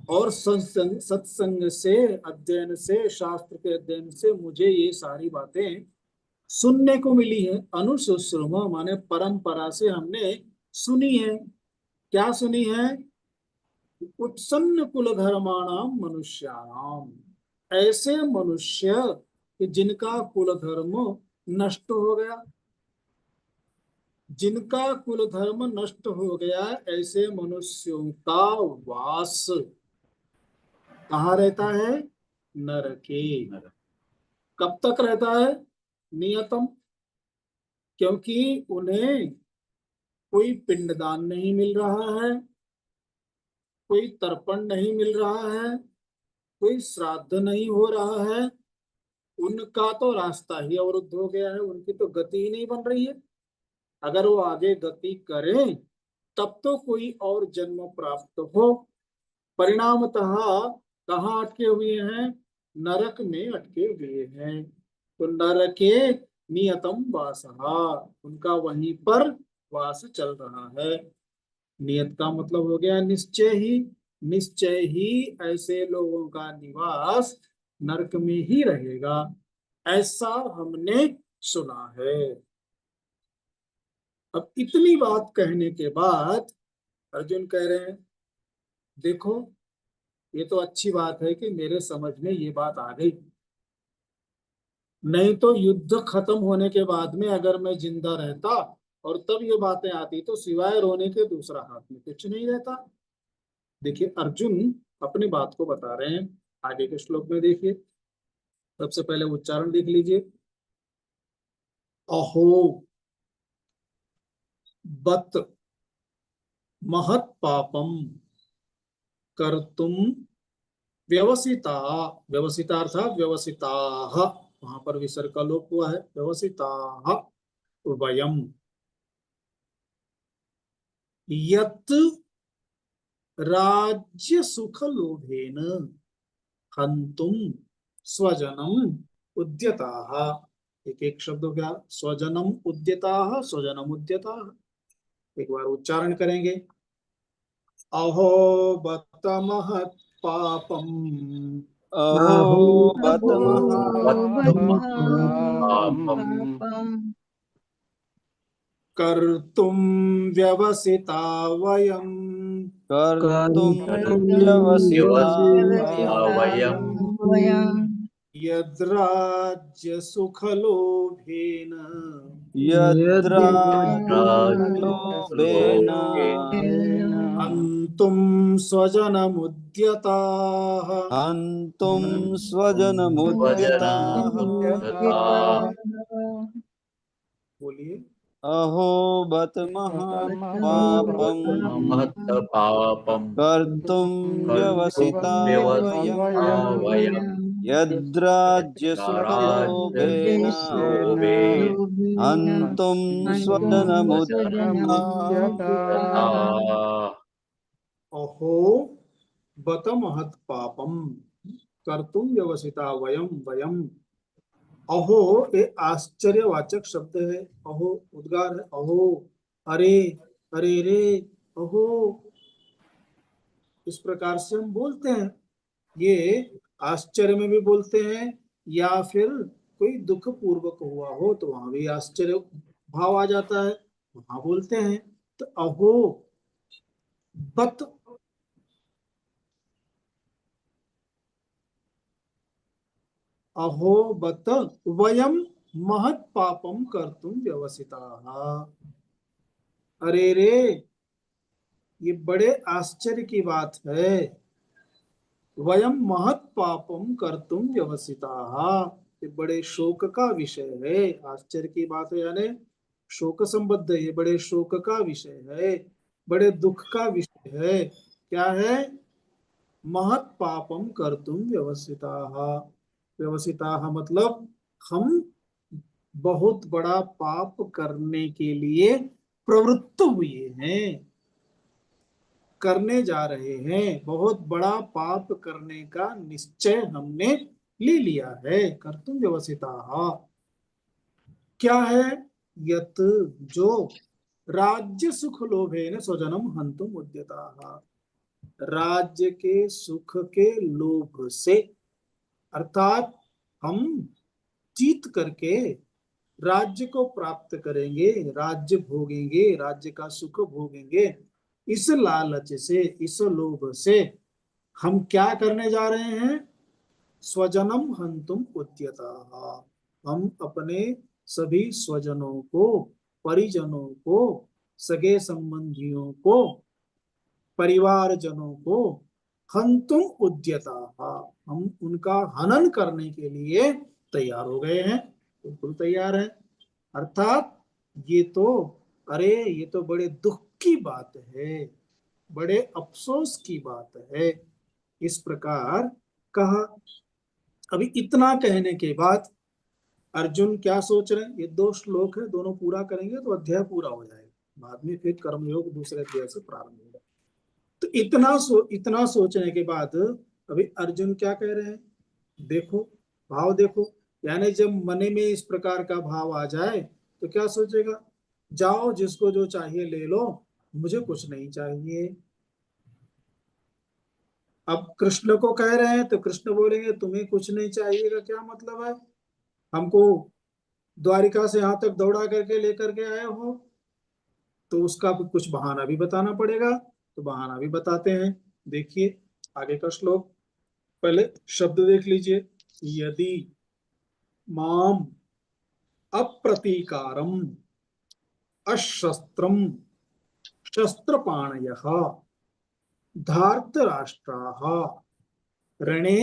और सत्संग से, अध्ययन से, शास्त्र के अध्ययन से मुझे ये सारी बातें सुनने को मिली है। अनुशुश्रुम माने परंपरा से हमने सुनी है। क्या सुनी है? उत्सन्न कुल धर्माणाम मनुष्याणाम, ऐसे मनुष्य कि जिनका कुल धर्म नष्ट हो गया, जिनका कुल धर्म नष्ट हो गया, ऐसे मनुष्यों का वास कहाँ रहता है? नरके। कब तक रहता है? नियतम, क्योंकि उन्हें कोई पिंडदान नहीं मिल रहा है, कोई तर्पण नहीं मिल रहा है, कोई श्राद्ध नहीं हो रहा है, उनका तो रास्ता ही अवरुद्ध हो गया है, उनकी तो गति ही नहीं बन रही है। अगर वो आगे गति करें तब तो कोई और जन्म प्राप्त हो। परिणामतः कहाँ अटके हुए हैं? नरक में अटके हुए हैं। तो नरके नियतम वासः, उनका वहीं पर वास चल रहा है। नियत का मतलब हो गया निश्चय ही, निश्चय ही ऐसे लोगों का निवास नरक में ही रहेगा, ऐसा हमने सुना है। अब इतनी बात कहने के बाद अर्जुन कह रहे हैं, देखो ये तो अच्छी बात है कि मेरे समझ में ये बात आ गई, नहीं तो युद्ध खत्म होने के बाद में अगर मैं जिंदा रहता और तब ये बातें आती तो सिवाय रोने के दूसरा हाथ में कुछ नहीं रहता। देखिए अर्जुन अपनी बात को बता रहे हैं, आगे के श्लोक में देखिए। सबसे पहले उच्चारण देख लीजिए। अहो, बत महत् पापम कर्तुम व्यवसिता, व्यवसिता अर्थात व्यवसिताः, वहां पर विसर्ग का लोप हुआ है, व्यवसिताः वयम यत् राज्य सुख लोभेन हंतुम स्वजनम उद्यताः। एक एक शब्द हो गया, स्वजनम उद्यताः, स्वजनम उद्यताः। एक बार उच्चारण करेंगे। अहो बत महत् पापम अहो बत पापम कर्तुम व्यवसिता वयम कर्तुं व्यवसिता वयम् यद्राज्य सुख लोभेन यद्राज्यलोभेन हन्तुं स्वजनमुद्यताः। हन्तुं स्वजनमुद्यताः। बोलिए। अहो बत महापापं महत् पापम कर्तुं व्यवसिता वयं वयम् यद्राज्यसुखलोभेन हन्तुं स्वजनमुद्यताः। अहो बत महत् पापम कर्तुम व्यवसिता वयम वयम। अहो ये आश्चर्यवाचक शब्द है। अहो उद्गार है। अहो, अरे, अरे रे, अहो, इस प्रकार से हम बोलते हैं। ये आश्चर्य में भी बोलते हैं, या फिर कोई दुख पूर्वक हुआ हो तो वहां भी आश्चर्य भाव आ जाता है, वहां बोलते हैं। तो अहो बत, अहो बत वयम महत् पापम कर्तुम व्यवसिताः। अरे रे, ये बड़े आश्चर्य की बात है। वयम महत् पापम कर्तुम व्यवसिताः, ये बड़े शोक का विषय है। आश्चर्य की बात है यानी शोक संबद्ध है, ये बड़े शोक का विषय है, बड़े दुख का विषय है। क्या है? महत् पापम कर्तुम व्यवसिताः। व्यवसिताः मतलब हम बहुत बड़ा पाप करने के लिए प्रवृत्त हुए हैं, करने जा रहे हैं। बहुत बड़ा पाप करने का निश्चय हमने ले लिया है। कर्तुम व्यवसिताः क्या है? यत जो राज्य सुख लोभेन स्वजनम हंतुम उद्यताः, राज्य के सुख के लोभ से, अर्थात हम जीत करके राज्य को प्राप्त करेंगे, राज्य भोगेंगे, राज्य का सुख भोगेंगे, इस लालच से, इस लोभ से हम क्या करने जा रहे हैं? स्वजनम हंतुम उद्यताः, हम अपने सभी स्वजनों को, परिजनों को, सगे संबंधियों को, परिवारजनों को हंतुम उद्यताः, हम उनका हनन करने के लिए तैयार हो गए हैं, बिल्कुल तैयार हैं। अर्थात ये तो, अरे ये तो बड़े दुख की बात है, बड़े अफसोस की बात है, इस प्रकार कहा। अभी इतना कहने के बाद अर्जुन क्या सोच रहे हैं? ये 2 श्लोक है, दोनों पूरा करेंगे तो अध्याय पूरा हो जाएगा। बाद में फिर कर्मयोग दूसरे अध्याय से प्रारंभ होगा। तो इतना सोचने के बाद अभी अर्जुन क्या कह रहे हैं? देखो, भाव देखो। यानी जब मन में इस प्रकार का भाव आ जाए तो क्या सोचेगा? जाओ, जिसको जो चाहिए ले लो, मुझे कुछ नहीं चाहिए। अब कृष्ण को कह रहे हैं तो कृष्ण बोलेंगे तुम्हें कुछ नहीं चाहिए का क्या मतलब है? हमको द्वारिका से यहाँ तक दौड़ा करके लेकर के आए हो, तो उसका कुछ बहाना भी बताना पड़ेगा। तो बहाना भी बताते हैं। देखिए आगे का श्लोक, पहले शब्द देख लीजिए। यदि माम अप्रतीकारम अशस्त्रम शस्त्रपाणयः धार्तराष्ट्राः रणे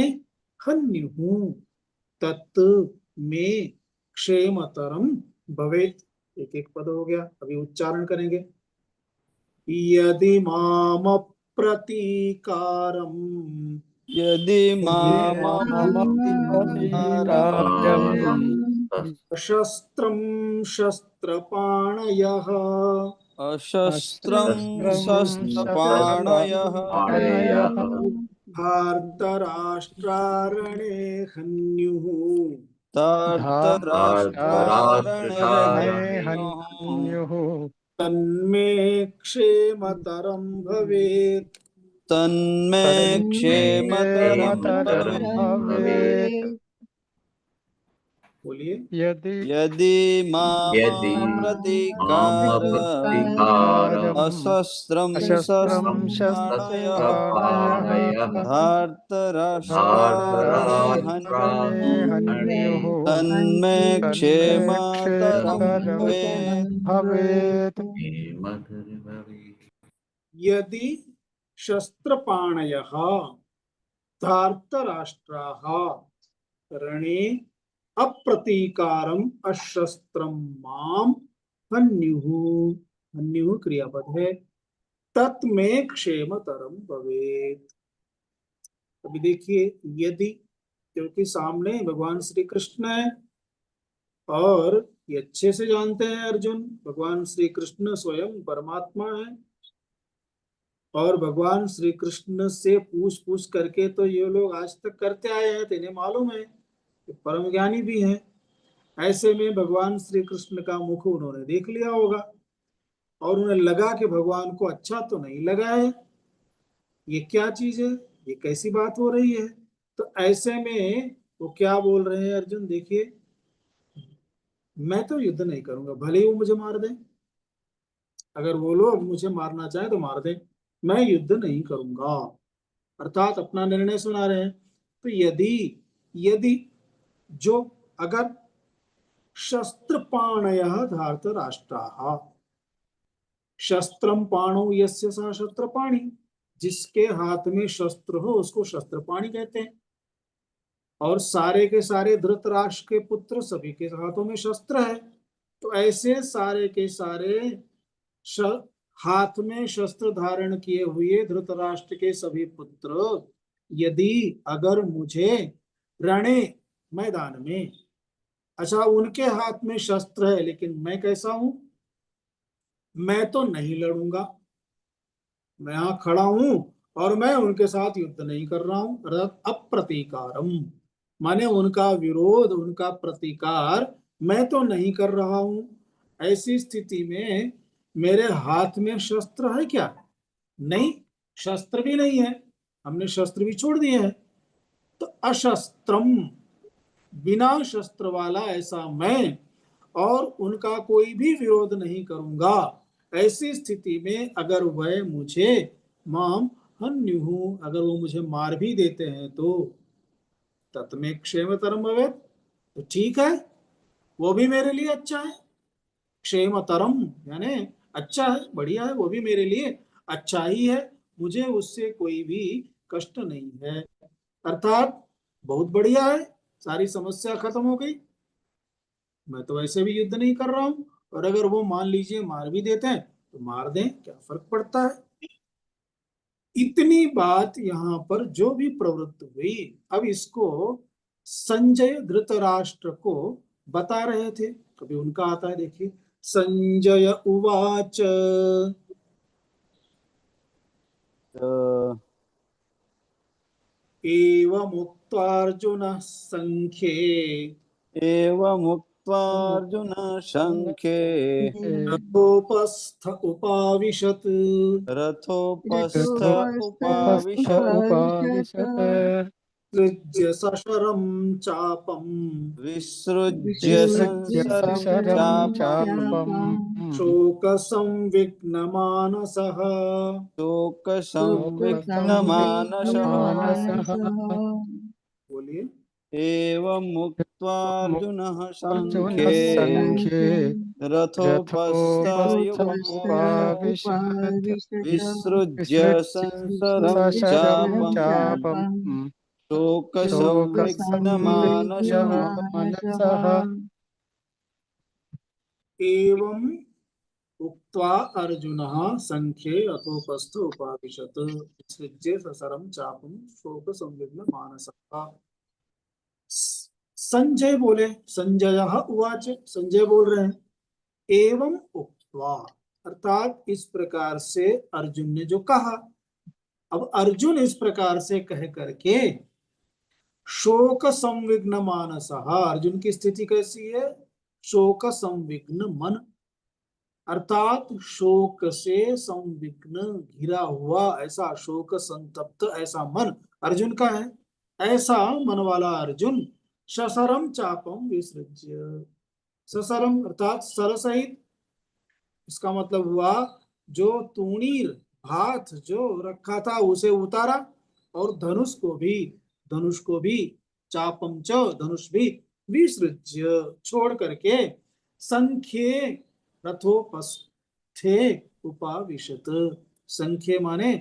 हन्युः तत् मे क्षेमतरम भवेत्। एक एक पद हो गया, अभी उच्चारण करेंगे। यदि माम प्रतीकारम यदि शस्त्रम शस्त्रपाणयः अशस्त्रं शस्त्रपाणयः धार्तराष्ट्रारणे हन्युः धार्तराष्ट्रारणे तन्मे क्षेमतरं भवेत्। तन्मे क्षेमतरं भवेत्। बोलिए। यदि यदि माम प्रतीकार अशस्त्रं शस्त्रपाणयः धार्तराष्ट्रारणे हन्युः तन्मे क्षेमतरं भवेत्। यदि शस्त्रपाणयः धार्तराष्ट्राः रणे अप्रतीकारम अशस्त्रम माम हन्युः, हन्युः क्रियापद है, तत्मे क्षेमतरम भवेत्। अभी देखिए यदि, क्योंकि सामने भगवान श्री कृष्ण है और ये अच्छे से जानते हैं अर्जुन, भगवान श्री कृष्ण स्वयं परमात्मा है और भगवान श्री कृष्ण से पूछ पूछ करके तो ये लोग आज तक करते आए हैं, तो इन्हें मालूम है कि परम ज्ञानी भी हैं। ऐसे में भगवान श्री कृष्ण का मुख उन्होंने देख लिया होगा और उन्हें लगा कि भगवान को अच्छा तो नहीं लगा है, ये क्या चीज है, ये कैसी बात हो रही है। तो ऐसे में वो क्या बोल रहे हैं अर्जुन, देखिए मैं तो युद्ध नहीं करूंगा, भले ही वो मुझे मार दें, अगर वो लोग मुझे मारना चाहे तो मार दें, मैं युद्ध नहीं करूंगा, अर्थात अपना निर्णय सुना रहे हैं। तो यदि, यदि जो, अगर शस्त्रपाणयः धार्तराष्ट्राः, शस्त्रम पाणो यस्य सः शस्त्रपाणि, जिसके हाथ में शस्त्र हो उसको शस्त्रपाणि कहते हैं। और सारे के सारे धृतराष्ट्र के पुत्र सभी के हाथों में शस्त्र है, तो ऐसे सारे के सारे हाथ में शस्त्र धारण किए हुए धृतराष्ट्र के सभी पुत्र यदि अगर मुझे रणे, मैदान में, अच्छा उनके हाथ में शस्त्र है लेकिन मैं कैसा हूं, मैं तो नहीं लड़ूंगा, मैं यहां खड़ा हूं और मैं उनके साथ युद्ध नहीं कर रहा हूं, अर्थात अप्रतीकारम, माने उनका विरोध, उनका प्रतिकार मैं तो नहीं कर रहा हूं। ऐसी स्थिति में मेरे हाथ में शस्त्र है क्या, नहीं, शस्त्र भी नहीं है, हमने शस्त्र भी छोड़ दिए हैं। तो अशस्त्रम, बिना शस्त्र वाला ऐसा मैं, और उनका कोई भी विरोध नहीं करूंगा। ऐसी स्थिति में अगर वह मुझे माम हन्युः, अगर वो मुझे मार भी देते हैं तो तत्मे क्षेमतरम भवेत्, तो ठीक है, वो भी मेरे लिए अच्छा है। क्षेमतरम यानी अच्छा है, बढ़िया है, वो भी मेरे लिए अच्छा ही है, मुझे उससे कोई भी कष्ट नहीं है, अर्थात बहुत बढ़िया है, सारी समस्या खत्म हो गई, मैं तो वैसे भी युद्ध नहीं कर रहा हूं, और अगर वो मान लीजिए मार भी देते हैं तो मार दें, क्या फर्क पड़ता है। इतनी बात यहाँ पर जो भी प्रवृत्त हुई, अब इसको संजय धृतराष्ट्र को बता रहे थे, कभी उनका आता है, देखिए। संजय उवाच एवमुक्त्वार्जुनः संख्ये एवमुक्त्वार्जुनः संख्ये रथोपस्थ उपाविशत् रथोपस्थ उपाविशत् सृज्य सशरं चापम् विसृज्य संसरं चापम् शोकसंविघ्नमानसः शोकसंविघ्नमानसः। बोलिए। एवमुक्त्वार्जुनः संख्ये रथोपस्थ उपाविशत् विसृज्य संसरं चापम् शोकसंविघ्नमानसः। एवं उक्त्वा अर्जुनः संख्ये अथोपस्थ उपाविशत् विसृज्य ससरं चापं शोक संविघ्न मानसः। संजय बोले, संजयः उवाच, संजय बोल रहे हैं, एवं उक्त्वा अर्थात इस प्रकार से अर्जुन ने जो कहा। अब अर्जुन इस प्रकार से कह करके शोक संविघ्न मानसः, अर्जुन की स्थिति कैसी है? शोक संविघ्न मन, अर्थात शोक से संविघ्न घिरा हुआ, ऐसा शोक संतप्त ऐसा मन अर्जुन का है। ऐसा मन वाला अर्जुन ससरम चापम विसृज्य, ससरम अर्थात सर सहित, इसका मतलब हुआ जो तूणीर हाथ जो रखा था उसे उतारा, और धनुष को भी चापम च धनुष भी विसृज्य छोड़ करके संख्ये रथोपस्थे उपाविशत, संख्ये माने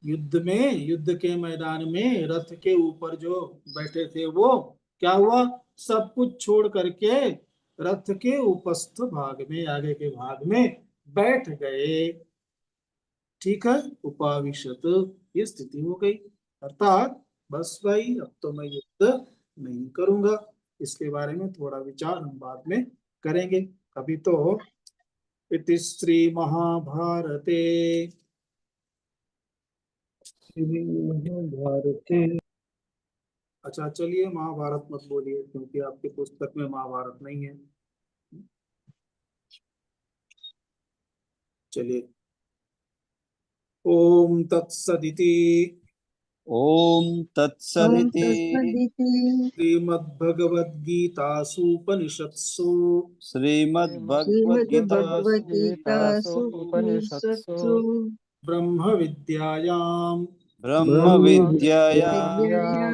युद्ध के मैदान में रथ के ऊपर जो बैठे थे वो क्या हुआ, सब कुछ छोड़ करके रथ के उपस्थ भाग में, आगे के भाग में बैठ गए। ठीक है, उपाविशत ये स्थिति हो गई, अर्थात बस भाई अब तो मैं युद्ध नहीं करूंगा। इसके बारे में थोड़ा विचार हम बाद में करेंगे। अभी तो इति श्री महाभारते अच्छा चलिए महाभारत मत बोलिए, क्योंकि आपकी पुस्तक में महाभारत नहीं है। चलिए, ओम तत्सदिति ओम ॐ तत्सदिति तत्सदिति श्रीमद्भगवद्गीतासूपनिषत्सु श्रीमद्भगवद्गीतासु श्रीमद्भगवद्गीतासु उपनिषत्सु ब्रह्म विद्यायां ब्रह्मविद्यायां विद्यायां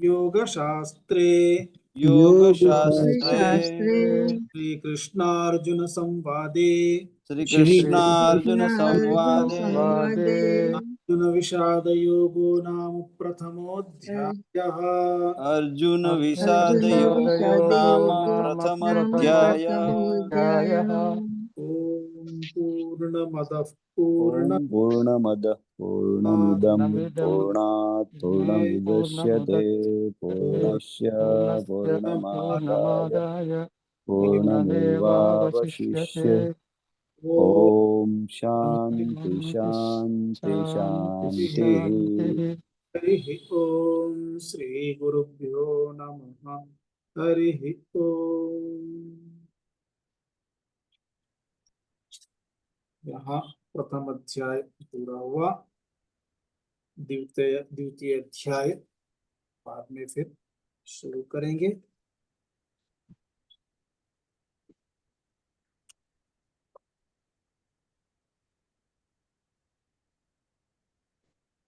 योगशास्त्रे योगशास्त्रे योगशास्त्रे श्रीकृष्णार्जुन संवादे श्रीकृष्णार्जुन संवादे संवादे अर्जुन विषाद योगो नाम प्रथमोऽध्यायः। अर्जुन अर्जुन विषाद योगो नाम प्रथमोऽध्यायः। प्रथमोऽध्यायः। ओम पूर्णमदः पूर्णमिदं पूर्णमदः पूर्णमिदं पूर्णात् पूर्णमुदच्यते पूर्णस्य पूर्णमादाय पूर्णमेवावशिष्यते। ओम शांति शांति शांतिः। हरिः ओम श्री गुरुभ्यो नमः। हरिः ओम। यहाँ प्रथम अध्याय पूरा हुआ, द्वितीय अध्याय बाद में फिर शुरू करेंगे।